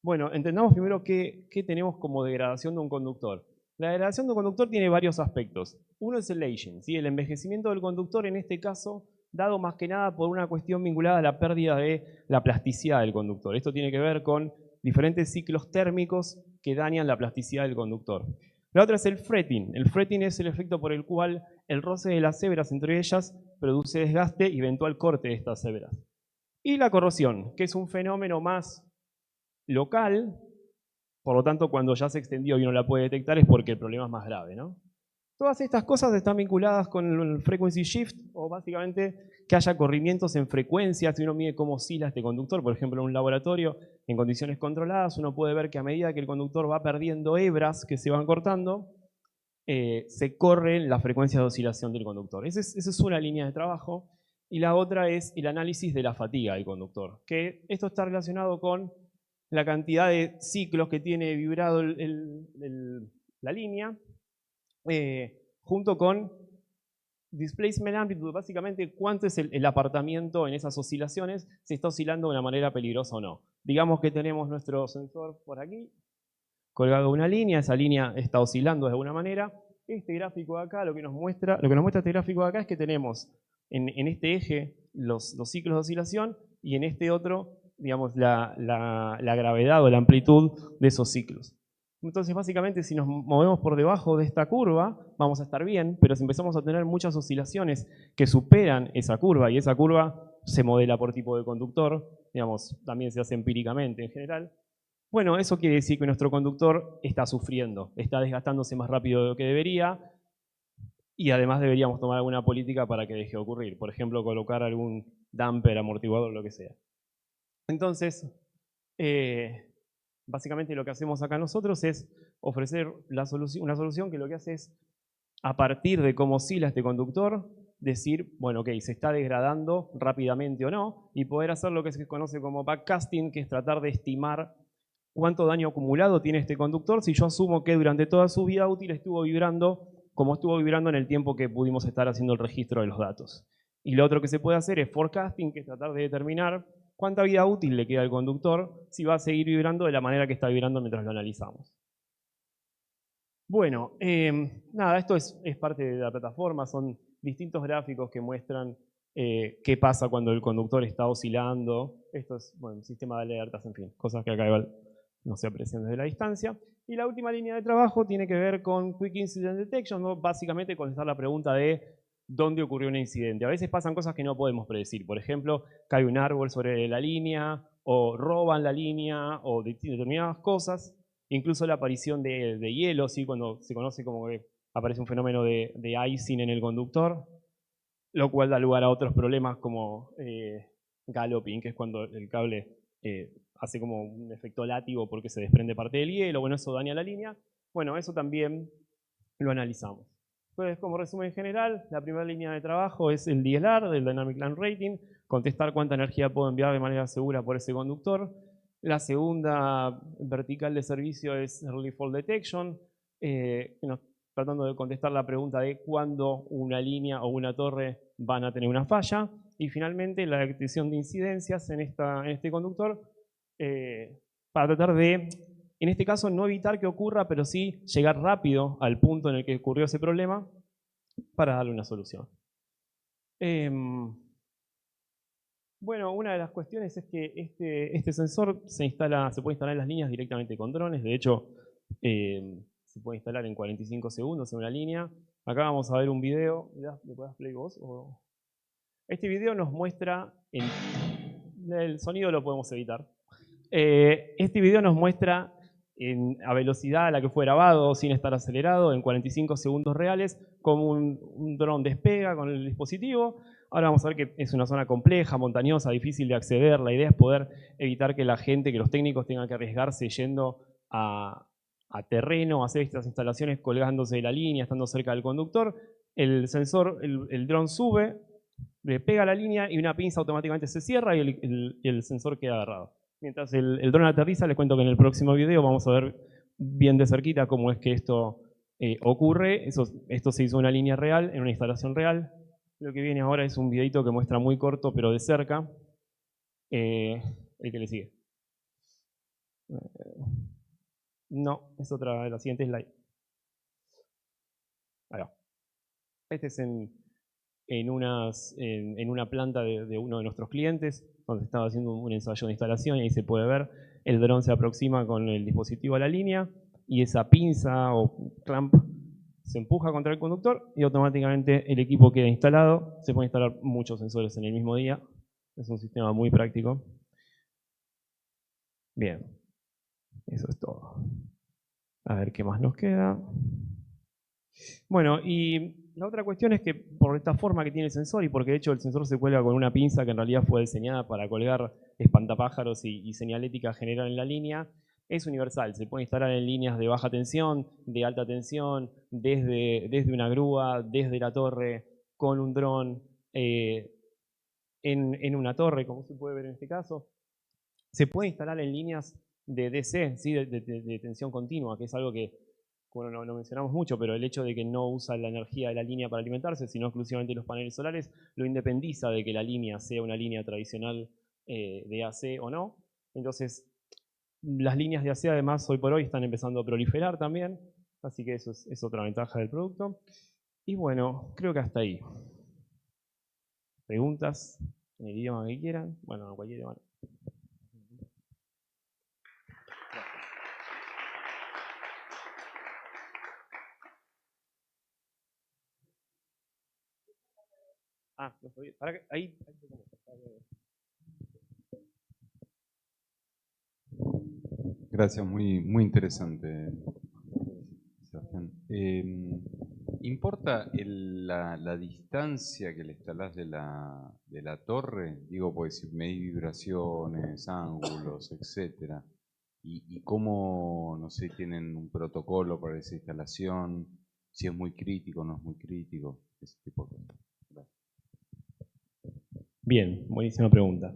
bueno, entendamos primero qué tenemos como degradación de un conductor. La degradación de un conductor tiene varios aspectos. Uno es el aging, ¿sí? El envejecimiento del conductor, en este caso, dado más que nada por una cuestión vinculada a la pérdida de la plasticidad del conductor. Esto tiene que ver con diferentes ciclos térmicos que dañan la plasticidad del conductor. La otra es el fretting. El fretting es el efecto por el cual el roce de las hebras entre ellas produce desgaste y eventual corte de estas hebras. Y la corrosión, que es un fenómeno más local, por lo tanto cuando ya se extendió y uno la puede detectar es porque el problema es más grave, ¿no? Todas estas cosas están vinculadas con el frequency shift, o básicamente que haya corrimientos en frecuencias. Si uno mide cómo oscila este conductor, por ejemplo en un laboratorio, en condiciones controladas, uno puede ver que a medida que el conductor va perdiendo hebras que se van cortando, se corren las frecuencias de oscilación del conductor. Esa es una línea de trabajo. Y la otra es el análisis de la fatiga del conductor, que esto está relacionado con la cantidad de ciclos que tiene vibrado la línea, junto con displacement amplitude, básicamente cuánto es el apartamiento en esas oscilaciones, si está oscilando de una manera peligrosa o no. Digamos que tenemos nuestro sensor por aquí, colgado una línea, esa línea está oscilando de alguna manera. Este gráfico de acá, lo que nos muestra este gráfico de acá es que tenemos en este eje los ciclos de oscilación y en este otro, digamos, la gravedad o la amplitud de esos ciclos. Entonces, básicamente, si nos movemos por debajo de esta curva, vamos a estar bien, pero si empezamos a tener muchas oscilaciones que superan esa curva, y esa curva se modela por tipo de conductor, digamos, también se hace empíricamente en general, bueno, eso quiere decir que nuestro conductor está sufriendo, está desgastándose más rápido de lo que debería, y además deberíamos tomar alguna política para que deje de ocurrir. Por ejemplo, colocar algún damper, amortiguador, lo que sea. Entonces, básicamente lo que hacemos acá nosotros es ofrecer una solución que lo que hace es, a partir de cómo oscila este conductor, decir, bueno, ok, se está degradando rápidamente o no, y poder hacer lo que se conoce como backcasting, que es tratar de estimar cuánto daño acumulado tiene este conductor si yo asumo que durante toda su vida útil estuvo vibrando como estuvo vibrando en el tiempo que pudimos estar haciendo el registro de los datos. Y lo otro que se puede hacer es forecasting, que es tratar de determinar cuánta vida útil le queda al conductor si va a seguir vibrando de la manera que está vibrando mientras lo analizamos. Bueno, nada, esto es parte de la plataforma, son distintos gráficos que muestran qué pasa cuando el conductor está oscilando. Esto es, bueno, un sistema de alertas, en fin, cosas que acá igual no se aprecian desde la distancia. Y la última línea de trabajo tiene que ver con Quick Incident Detection, ¿no? Básicamente contestar la pregunta de dónde ocurrió un incidente. A veces pasan cosas que no podemos predecir. Por ejemplo, cae un árbol sobre la línea, o roban la línea, o determinadas cosas. Incluso la aparición de hielo, ¿sí? Cuando se conoce como que aparece un fenómeno de icing en el conductor, lo cual da lugar a otros problemas como galloping, que es cuando el cable hace como un efecto látigo porque se desprende parte del hielo, bueno, eso daña la línea. Bueno, eso también lo analizamos. Entonces, como resumen general, la primera línea de trabajo es el DLR, del Dynamic Land Rating, contestar cuánta energía puedo enviar de manera segura por ese conductor. La segunda vertical de servicio es Early Fault Detection, tratando de contestar la pregunta de cuándo una línea o una torre van a tener una falla. Y finalmente, la detección de incidencias en este conductor, para tratar de, en este caso, no evitar que ocurra, pero sí llegar rápido al punto en el que ocurrió ese problema para darle una solución. Bueno, una de las cuestiones es que este sensor se puede instalar en las líneas directamente con drones. De hecho, se puede instalar en 45 segundos en una línea. Acá vamos a ver un video. ¿Le podés play vos? Este video nos muestra, el sonido lo podemos evitar. Este video nos muestra a velocidad a la que fue grabado, sin estar acelerado, en 45 segundos reales, como un dron despega con el dispositivo. Ahora vamos a ver que es una zona compleja, montañosa, difícil de acceder. La idea es poder evitar que que los técnicos tengan que arriesgarse yendo a terreno, a hacer estas instalaciones colgándose de la línea, estando cerca del conductor. El sensor, el dron sube, le pega a la línea y una pinza automáticamente se cierra y el sensor queda agarrado. Mientras el dron aterriza, les cuento que en el próximo video vamos a ver bien de cerquita cómo es que esto ocurre. Esto se hizo en una línea real, en una instalación real. Lo que viene ahora es un videito que muestra muy corto, pero de cerca, el que le sigue. No, es otra, la siguiente slide. Ahí va. Este es en una planta de uno de nuestros clientes, donde estaba haciendo un ensayo de instalación, y ahí se puede ver, el dron se aproxima con el dispositivo a la línea, y esa pinza o clamp se empuja contra el conductor, y automáticamente el equipo queda instalado. Se pueden instalar muchos sensores en el mismo día. Es un sistema muy práctico. Bien, eso es todo. A ver qué más nos queda. Bueno, y la otra cuestión es que por esta forma que tiene el sensor, y porque de hecho el sensor se cuelga con una pinza que en realidad fue diseñada para colgar espantapájaros y señalética general en la línea, es universal. Se puede instalar en líneas de baja tensión, de alta tensión, desde una grúa, desde la torre, con un dron, en una torre, como se puede ver en este caso. Se puede instalar en líneas de DC, ¿sí? de tensión continua, que es algo que, bueno, no mencionamos mucho, pero el hecho de que no usa la energía de la línea para alimentarse, sino exclusivamente los paneles solares, lo independiza de que la línea sea una línea tradicional de AC o no. Entonces, las líneas de AC además hoy por hoy están empezando a proliferar también, así que eso es otra ventaja del producto. Y bueno, creo que hasta ahí. ¿Preguntas? En el idioma que quieran. Bueno, en cualquier idioma. Ah, no sabía. Para que, ahí. Gracias, muy interesante, Sebastián. ¿Importa la distancia que le instalás de la torre? Digo, pues si medís vibraciones, ángulos, etcétera. Y cómo, no sé, tienen un protocolo para esa instalación, si es muy crítico, no es muy crítico, ese tipo de cosas. Gracias. Bien, buenísima pregunta.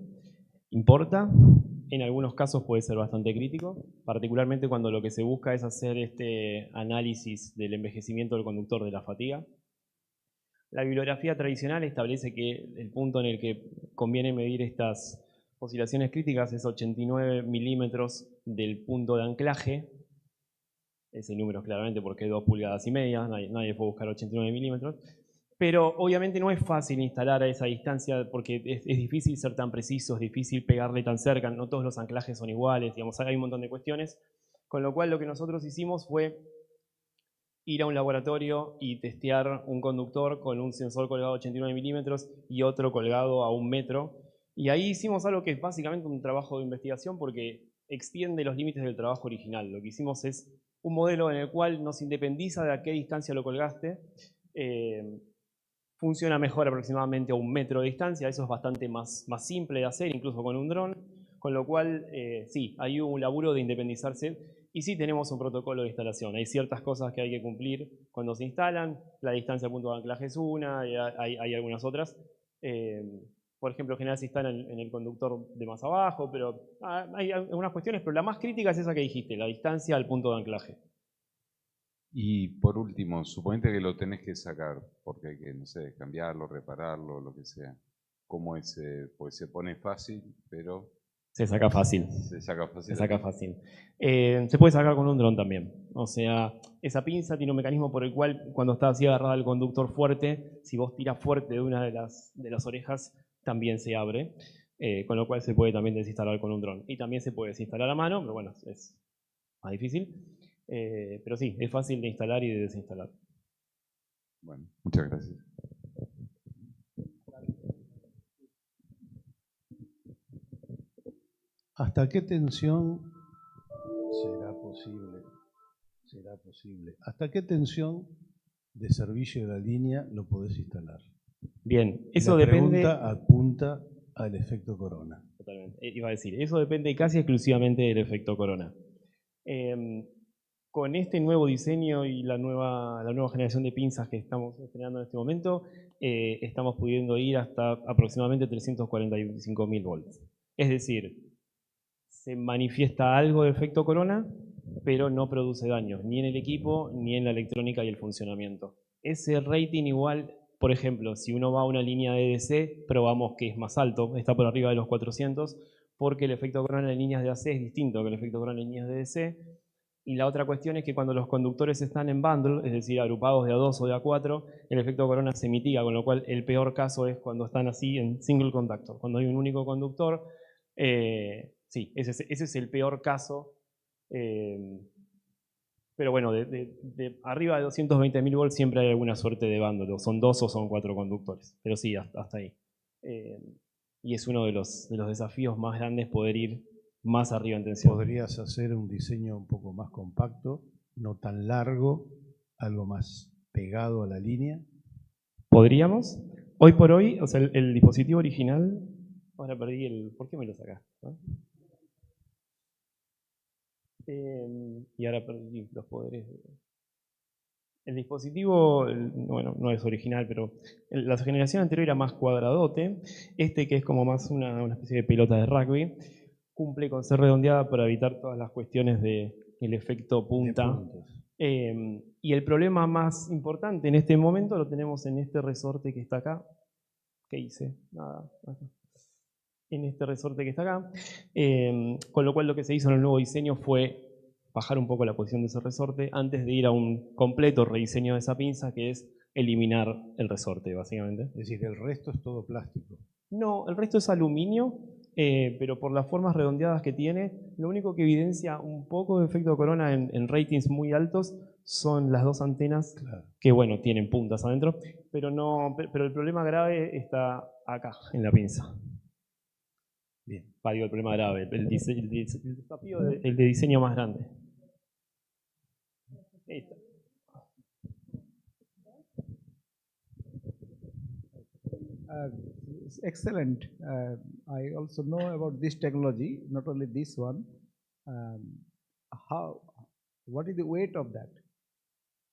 ¿Importa? En algunos casos puede ser bastante crítico, particularmente cuando lo que se busca es hacer este análisis del envejecimiento del conductor de la fatiga. La bibliografía tradicional establece que el punto en el que conviene medir estas oscilaciones críticas es 89 milímetros del punto de anclaje. Ese número es claramente porque es 2,5 pulgadas, nadie puede buscar 89 milímetros. Pero obviamente no es fácil instalar a esa distancia porque es difícil ser tan preciso, es difícil pegarle tan cerca, no todos los anclajes son iguales, digamos, hay un montón de cuestiones. Con lo cual lo que nosotros hicimos fue ir a un laboratorio y testear un conductor con un sensor colgado a 89 milímetros y otro colgado a 1 metro. Y ahí hicimos algo que es básicamente un trabajo de investigación porque extiende los límites del trabajo original. Lo que hicimos es un modelo en el cual nos independiza de a qué distancia lo colgaste. Funciona mejor aproximadamente a 1 metro de distancia, eso es bastante más simple de hacer, incluso con un dron, con lo cual sí, hay un laburo de independizarse y sí tenemos un protocolo de instalación. Hay ciertas cosas que hay que cumplir cuando se instalan, la distancia al punto de anclaje es una, y hay algunas otras. Por ejemplo, en general se instala en el conductor de más abajo, pero hay algunas cuestiones, pero la más crítica es esa que dijiste, la distancia al punto de anclaje. Y por último, suponete que lo tenés que sacar, porque hay que, no sé, cambiarlo, repararlo, lo que sea. ¿Cómo es? Pues se pone fácil, pero... Se saca fácil. Se saca fácil. Se saca fácil. Se puede sacar con un dron también. O sea, esa pinza tiene un mecanismo por el cual cuando está así agarrada al conductor fuerte, si vos tiras fuerte de una de las orejas, también se abre. Con lo cual se puede también desinstalar con un dron. Y también se puede desinstalar a mano, pero bueno, es más difícil. Pero sí, es fácil de instalar y de desinstalar. Bueno, muchas gracias. ¿Hasta qué tensión será posible? ¿Hasta qué tensión de servicio de la línea lo podés instalar? Bien, eso la depende... pregunta apunta al efecto corona. Totalmente. Iba a decir, eso depende casi exclusivamente del efecto corona. Con este nuevo diseño y la nueva generación de pinzas que estamos estrenando en este momento, estamos pudiendo ir hasta aproximadamente 345.000 volts. Es decir, se manifiesta algo de efecto corona, pero no produce daños, ni en el equipo, ni en la electrónica y el funcionamiento. Ese rating igual, por ejemplo, si uno va a una línea de DC, probamos que es más alto, está por arriba de los 400, porque el efecto corona en líneas de AC es distinto que el efecto corona en líneas de DC. Y la otra cuestión es que cuando los conductores están en bundle, es decir, agrupados de A2 o de A4, el efecto corona se mitiga, con lo cual el peor caso es cuando están así en single conductor. Cuando hay un único conductor, sí, ese es el peor caso. Pero bueno, de arriba de 220.000 volts siempre hay alguna suerte de bundle, son 2 o son 4 conductores, pero sí, hasta ahí. Y es uno de los desafíos más grandes poder ir más arriba en tensión. ¿Podrías hacer un diseño un poco más compacto, no tan largo, algo más pegado a la línea? ¿Podríamos? Hoy por hoy, o sea, el dispositivo original, ahora perdí el... ¿Por qué me lo sacaste? ¿No? Y ahora perdí los poderes. El dispositivo, bueno, no es original, pero la generación anterior era más cuadradote. Este, que es como más una especie de pelota de rugby, cumple con ser redondeada para evitar todas las cuestiones del efecto punta. Y el problema más importante en este momento lo tenemos en este resorte que está acá. ¿Qué hice? Nada. En este resorte que está acá. Con lo cual lo que se hizo en el nuevo diseño fue bajar un poco la posición de ese resorte antes de ir a un completo rediseño de esa pinza, que es eliminar el resorte, básicamente. Es decir, el resto es todo plástico. No, el resto es aluminio, pero por las formas redondeadas que tiene, lo único que evidencia un poco de efecto corona en ratings muy altos son las dos antenas, Claro. que bueno, tienen puntas adentro, pero el problema grave está acá, en la pinza. Bien. Digo, el problema grave, el desafío el de diseño más grande. Ahí está. It's excellent. I also know about this technology, not only this one. What is the weight of that?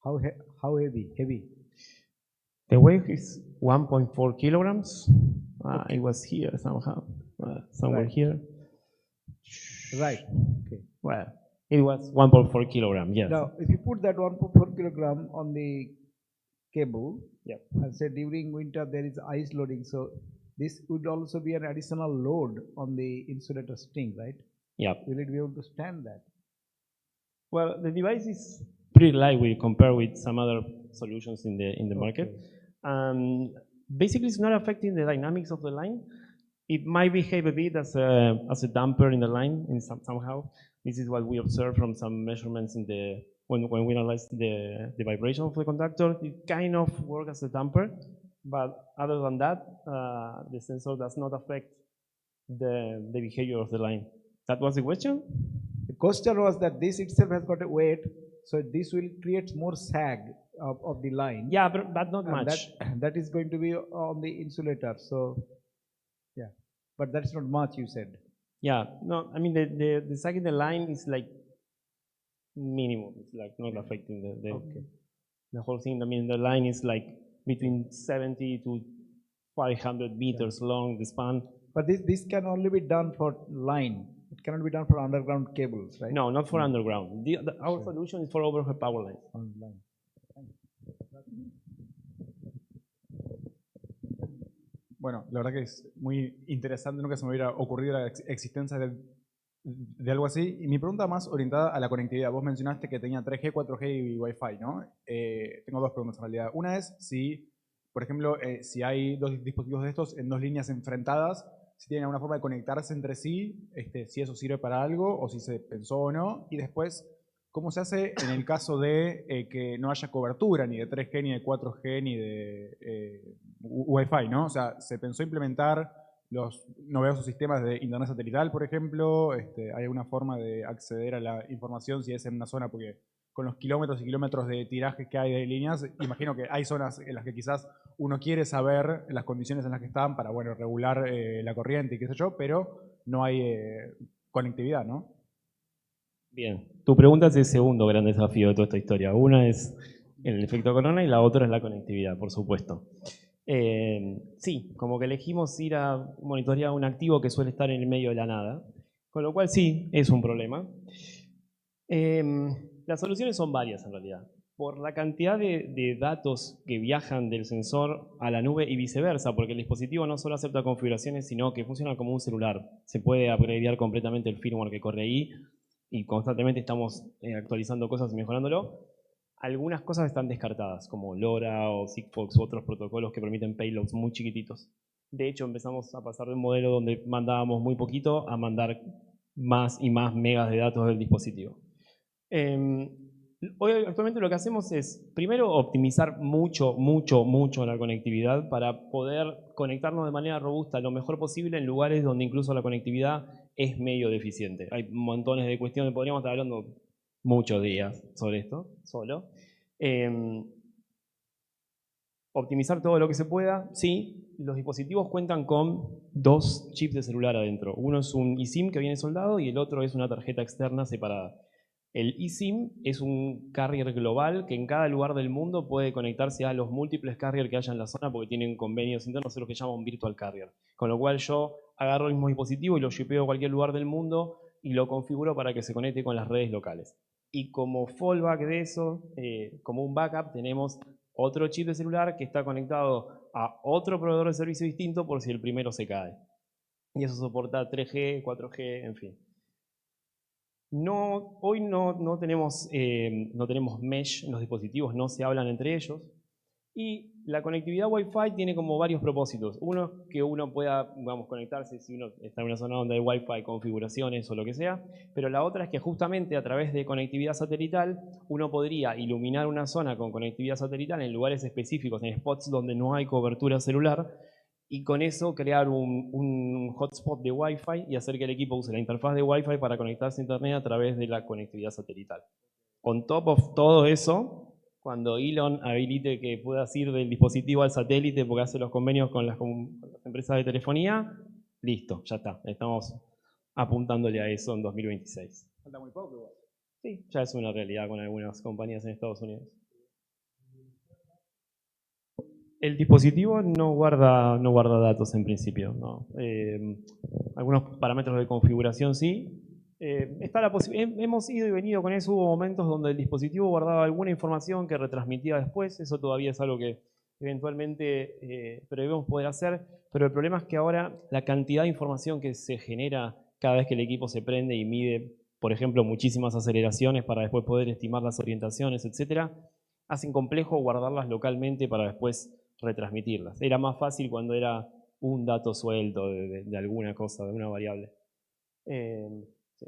How heavy? Heavy. The weight is 1.4 kilograms. Okay. It was here somehow, somewhere Right. here. Right. Okay. Well, it was 1.4 kilograms, yes. Now, if you put that 1.4 kilogram on the cable, Yep. and say during winter there is ice loading, so this would also be an additional load on the insulator string, right? Yeah. Will it be able to stand that? Well, the device is pretty lightweight compared with some other solutions in the market. Basically, it's not affecting the dynamics of the line. It might behave a bit as a damper in the line somehow. This is what we observed from some measurements in when we analyzed the vibration of the conductor. It kind of works as a damper, but other than that, the sensor does not affect the behavior of the line. That was the question? The question was that this itself has got a weight, so this will create more sag of the line. Yeah, but not much. That is going to be on the insulator, so yeah. But that's not much, you said. Yeah, no, I mean the sag in the line is like minimum. It's like not affecting the whole thing. I mean the line is like between 70 to 500 meters long, the span. But this can only be done for line. It cannot be done for underground cables, right? No, not for underground. Our solution is for overhead power lines. Online. Bueno, la verdad que es muy interesante, nunca se me hubiera ocurrido la existencia de algo así. Y mi pregunta más orientada a la conectividad. Vos mencionaste que tenía 3G, 4G y Wi-Fi, ¿no? Tengo dos preguntas en realidad. Una es si, por ejemplo, si hay dos dispositivos de estos en dos líneas enfrentadas, si tienen alguna forma de conectarse entre sí, si eso sirve para algo o si se pensó o no. Y después, ¿cómo se hace en el caso de que no haya cobertura ni de 3G, ni de 4G, ni de Wi-Fi, ¿no? O sea, ¿se pensó implementar los novedosos sistemas de internet satelital, por ejemplo? ¿Hay alguna forma de acceder a la información si es en una zona? Porque con los kilómetros y kilómetros de tirajes que hay de líneas, imagino que hay zonas en las que quizás uno quiere saber las condiciones en las que están para, bueno, regular la corriente y qué sé yo, pero no hay conectividad, ¿no? Bien, tu pregunta es el segundo gran desafío de toda esta historia. Una es el efecto corona y la otra es la conectividad, por supuesto. Sí, como que elegimos ir a monitorear un activo que suele estar en el medio de la nada, con lo cual sí, es un problema. Las soluciones son varias en realidad. Por la cantidad de datos que viajan del sensor a la nube y viceversa, porque el dispositivo no solo acepta configuraciones, sino que funciona como un celular. Se puede upgradear completamente el firmware que corre ahí y constantemente estamos actualizando cosas y mejorándolo. Algunas cosas están descartadas, como LoRa o Sigfox u otros protocolos que permiten payloads muy chiquititos. De hecho, empezamos a pasar de un modelo donde mandábamos muy poquito a mandar más y más megas de datos del dispositivo. Hoy actualmente lo que hacemos es, primero, optimizar mucho la conectividad para poder conectarnos de manera robusta lo mejor posible en lugares donde incluso la conectividad es medio deficiente. Hay montones de cuestiones, podríamos estar hablando muchos días sobre esto, solo. Optimizar todo lo que se pueda, sí. Los dispositivos cuentan con dos chips de celular adentro. Uno es un eSIM que viene soldado y el otro es una tarjeta externa separada. El eSIM es un carrier global que en cada lugar del mundo puede conectarse a los múltiples carriers que haya en la zona porque tienen convenios internos, es lo que llaman un virtual carrier. Con lo cual yo agarro el mismo dispositivo y lo shipeo a cualquier lugar del mundo y lo configuro para que se conecte con las redes locales. Y como fallback de eso, como un backup, tenemos otro chip de celular que está conectado a otro proveedor de servicio distinto por si el primero se cae. Y eso soporta 3G, 4G, en fin. Hoy no tenemos mesh en los dispositivos, no se hablan entre ellos. Y la conectividad Wi-Fi tiene como varios propósitos. Uno, que uno pueda, vamos, conectarse si uno está en una zona donde hay Wi-Fi, configuraciones o lo que sea. Pero la otra es que justamente a través de conectividad satelital, uno podría iluminar una zona con conectividad satelital en lugares específicos, en spots donde no hay cobertura celular, y con eso crear un hotspot de Wi-Fi y hacer que el equipo use la interfaz de Wi-Fi para conectarse a Internet a través de la conectividad satelital. On top of todo eso, cuando Elon habilite que puedas ir del dispositivo al satélite porque hace los convenios con las empresas de telefonía, listo, ya está. Estamos apuntándole a eso en 2026. Falta muy poco igual. Sí, ya es una realidad con algunas compañías en Estados Unidos. El dispositivo no guarda datos en principio, no. Algunos parámetros de configuración sí. Hemos ido y venido con eso, hubo momentos donde el dispositivo guardaba alguna información que retransmitía después, eso todavía es algo que eventualmente prevemos poder hacer, pero el problema es que ahora la cantidad de información que se genera cada vez que el equipo se prende y mide, por ejemplo, muchísimas aceleraciones para después poder estimar las orientaciones, etcétera, hacen complejo guardarlas localmente para después retransmitirlas. Era más fácil cuando era un dato suelto de alguna cosa, de alguna variable. Sí.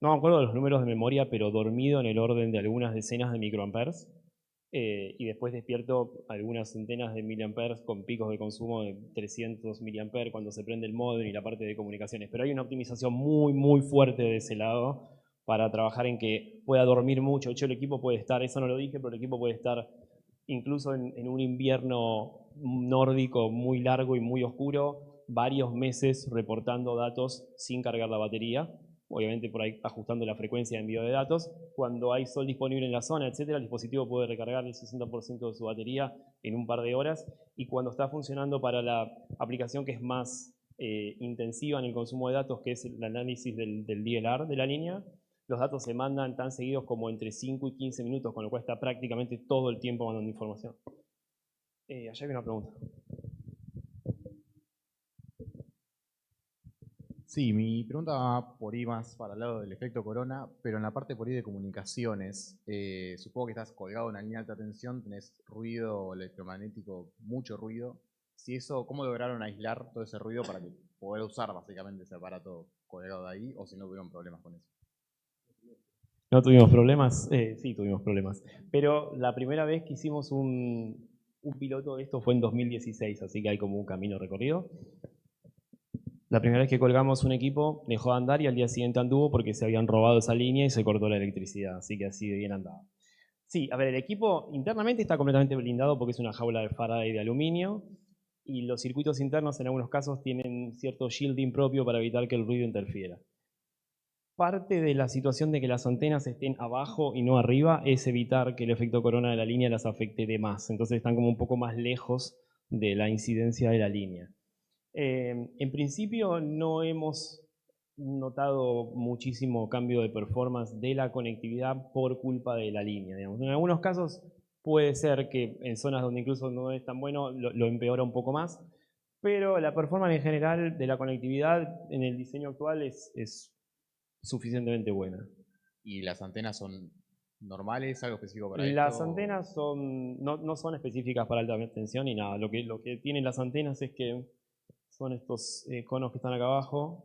No me acuerdo de los números de memoria, pero dormido en el orden de algunas decenas de microamperes. Y después despierto algunas centenas de miliamperes con picos de consumo de 300 miliamperes cuando se prende el módem y la parte de comunicaciones. Pero hay una optimización muy, muy fuerte de ese lado para trabajar en que pueda dormir mucho. De hecho, el equipo puede estar, eso no lo dije, pero el equipo puede estar incluso en un invierno nórdico muy largo y muy oscuro, varios meses reportando datos sin cargar la batería. Obviamente por ahí ajustando la frecuencia de envío de datos. Cuando hay sol disponible en la zona, etcétera, el dispositivo puede recargar el 60% de su batería en un par de horas. Y cuando está funcionando para la aplicación que es más intensiva en el consumo de datos, que es el análisis del DLR de la línea, los datos se mandan tan seguidos como entre 5 y 15 minutos, con lo cual está prácticamente todo el tiempo mandando información. Allá hay una pregunta. Sí, mi pregunta va por ahí más para el lado del efecto corona, pero en la parte por ahí de comunicaciones. Supongo que estás colgado en una línea de alta tensión, tenés ruido electromagnético, mucho ruido. Si eso, ¿cómo lograron aislar todo ese ruido para que poder usar básicamente ese aparato colgado de ahí? O si no tuvieron problemas con eso. ¿No tuvimos problemas? Sí, tuvimos problemas. Pero la primera vez que hicimos un piloto de esto fue en 2016, así que hay como un camino recorrido. La primera vez que colgamos un equipo dejó de andar y al día siguiente anduvo porque se habían robado esa línea y se cortó la electricidad, así que así de bien andaba. Sí, a ver, el equipo internamente está completamente blindado porque es una jaula de Faraday de aluminio y los circuitos internos en algunos casos tienen cierto shielding propio para evitar que el ruido interfiera. Parte de la situación de que las antenas estén abajo y no arriba es evitar que el efecto corona de la línea las afecte de más, entonces están como un poco más lejos de la incidencia de la línea. En principio no hemos notado muchísimo cambio de performance de la conectividad por culpa de la línea, digamos. En algunos casos puede ser que en zonas donde incluso no es tan bueno lo empeora un poco más, pero la performance en general de la conectividad en el diseño actual es suficientemente buena. ¿Y las antenas son normales, algo específico para esto? Las antenas no son específicas para alta tensión ni nada. Lo que tienen las antenas es que son estos conos que están acá abajo.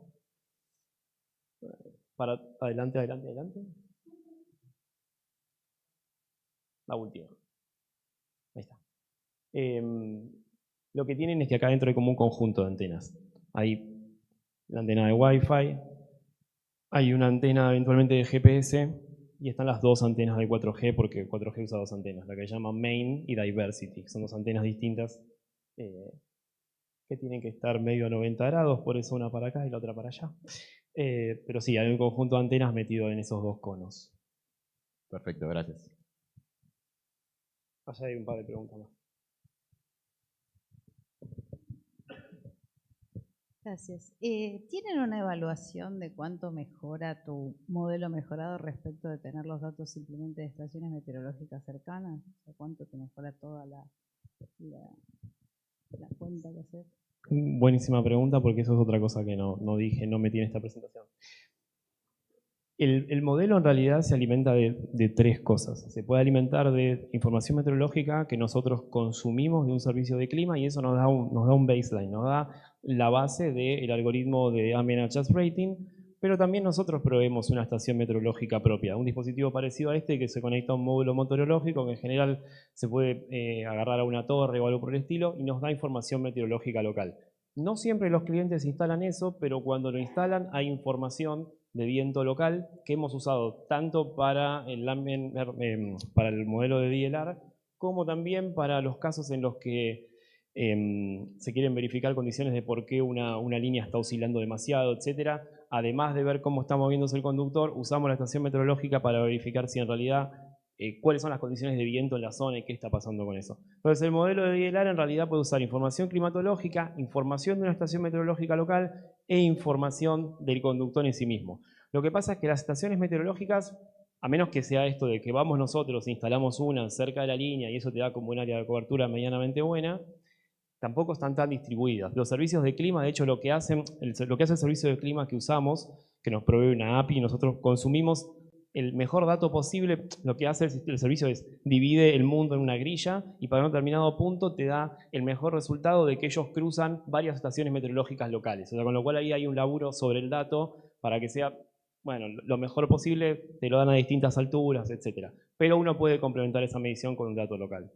Para adelante, adelante, adelante. La última. Ahí está. Lo que tienen es que acá adentro hay como un conjunto de antenas. Hay la antena de Wi-Fi, hay una antena eventualmente de GPS y están las dos antenas de 4G porque 4G usa dos antenas, la que se llama Main y Diversity. Son dos antenas distintas que tienen que estar medio a 90 grados, por eso una para acá y la otra para allá. Pero sí, hay un conjunto de antenas metido en esos dos conos. Perfecto, gracias. Allá hay un par de preguntas más. Gracias. ¿Tienen una evaluación de cuánto mejora tu modelo mejorado respecto de tener los datos simplemente de estaciones meteorológicas cercanas? O sea, ¿cuánto te mejora toda la cuenta que haces? Buenísima pregunta porque eso es otra cosa que no dije, no metí en esta presentación. El modelo en realidad se alimenta de tres cosas. Se puede alimentar de información meteorológica que nosotros consumimos de un servicio de clima y eso nos da un baseline, nos da la base del algoritmo de Ambient Adjust Rating, pero también nosotros proveemos una estación meteorológica propia, un dispositivo parecido a este que se conecta a un módulo meteorológico que en general se puede agarrar a una torre o algo por el estilo y nos da información meteorológica local. No siempre los clientes instalan eso, pero cuando lo instalan hay información de viento local que hemos usado tanto para el modelo de DLR como también para los casos en los que se quieren verificar condiciones de por qué una línea está oscilando demasiado, etc. Además de ver cómo está moviéndose el conductor, usamos la estación meteorológica para verificar si en realidad cuáles son las condiciones de viento en la zona y qué está pasando con eso. Entonces el modelo de DLR en realidad puede usar información climatológica, información de una estación meteorológica local e información del conductor en sí mismo. Lo que pasa es que las estaciones meteorológicas, a menos que sea esto de que vamos nosotros, instalamos una cerca de la línea y eso te da como un área de cobertura medianamente buena, tampoco están tan distribuidas. Los servicios de clima, de hecho, lo que hace el servicio de clima que usamos, que nos provee una API, nosotros consumimos el mejor dato posible. Lo que hace el servicio es divide el mundo en una grilla y para un determinado punto te da el mejor resultado de que ellos cruzan varias estaciones meteorológicas locales. O sea, con lo cual ahí hay un laburo sobre el dato para que sea, bueno, lo mejor posible, te lo dan a distintas alturas, etc. Pero uno puede complementar esa medición con un dato local.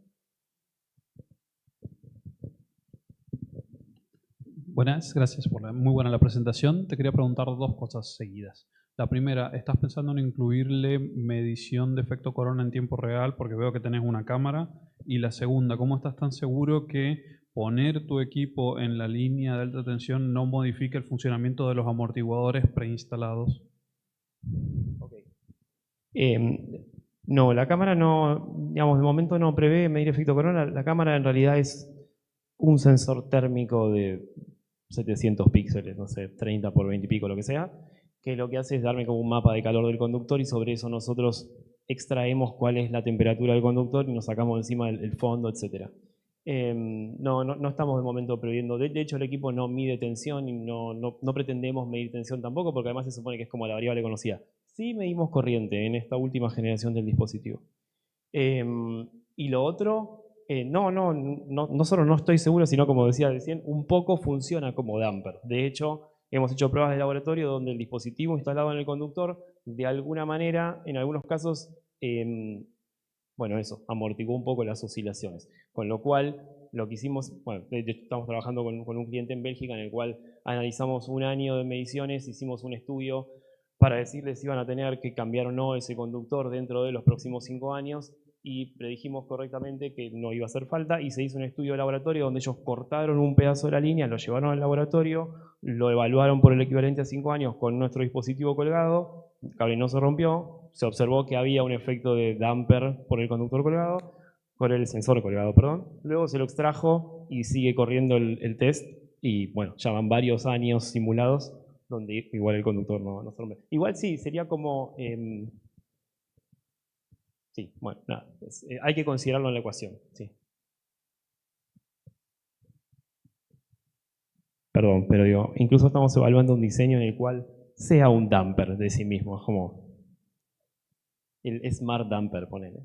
Buenas, gracias por muy buena la presentación. Te quería preguntar dos cosas seguidas. La primera, ¿estás pensando en incluirle medición de efecto corona en tiempo real? Porque veo que tenés una cámara. Y la segunda, ¿cómo estás tan seguro que poner tu equipo en la línea de alta tensión no modifique el funcionamiento de los amortiguadores preinstalados? Okay. No, la cámara no, digamos, de momento no prevé medir efecto corona. La cámara en realidad es un sensor térmico de 700 píxeles, no sé, 30 por 20 y pico, lo que sea, que lo que hace es darme como un mapa de calor del conductor y sobre eso nosotros extraemos cuál es la temperatura del conductor y nos sacamos encima el fondo, etc. No estamos de momento previendo, de hecho el equipo no mide tensión y no pretendemos medir tensión tampoco porque además se supone que es como la variable conocida. Sí medimos corriente en esta última generación del dispositivo. Y lo otro, no solo no estoy seguro, sino como decía recién, un poco funciona como damper. De hecho, hemos hecho pruebas de laboratorio donde el dispositivo instalado en el conductor, de alguna manera, en algunos casos, bueno, eso, amortiguó un poco las oscilaciones. Con lo cual, lo que hicimos, bueno, de hecho estamos trabajando con un cliente en Bélgica en el cual analizamos un año de mediciones, hicimos un estudio para decirles si iban a tener que cambiar o no ese conductor dentro de los próximos 5 años y predijimos correctamente que no iba a hacer falta y se hizo un estudio de laboratorio donde ellos cortaron un pedazo de la línea, lo llevaron al laboratorio, lo evaluaron por el equivalente a 5 años con nuestro dispositivo colgado, el cable no se rompió, se observó que había un efecto de damper por el conductor colgado, por el sensor colgado, perdón. Luego se lo extrajo y sigue corriendo el test y bueno, ya van varios años simulados donde igual el conductor no se rompe. Igual sí, sería como... sí, bueno, nada, hay que considerarlo en la ecuación, sí. Perdón, pero digo, incluso estamos evaluando un diseño en el cual sea un damper de sí mismo, como el smart damper, ponele.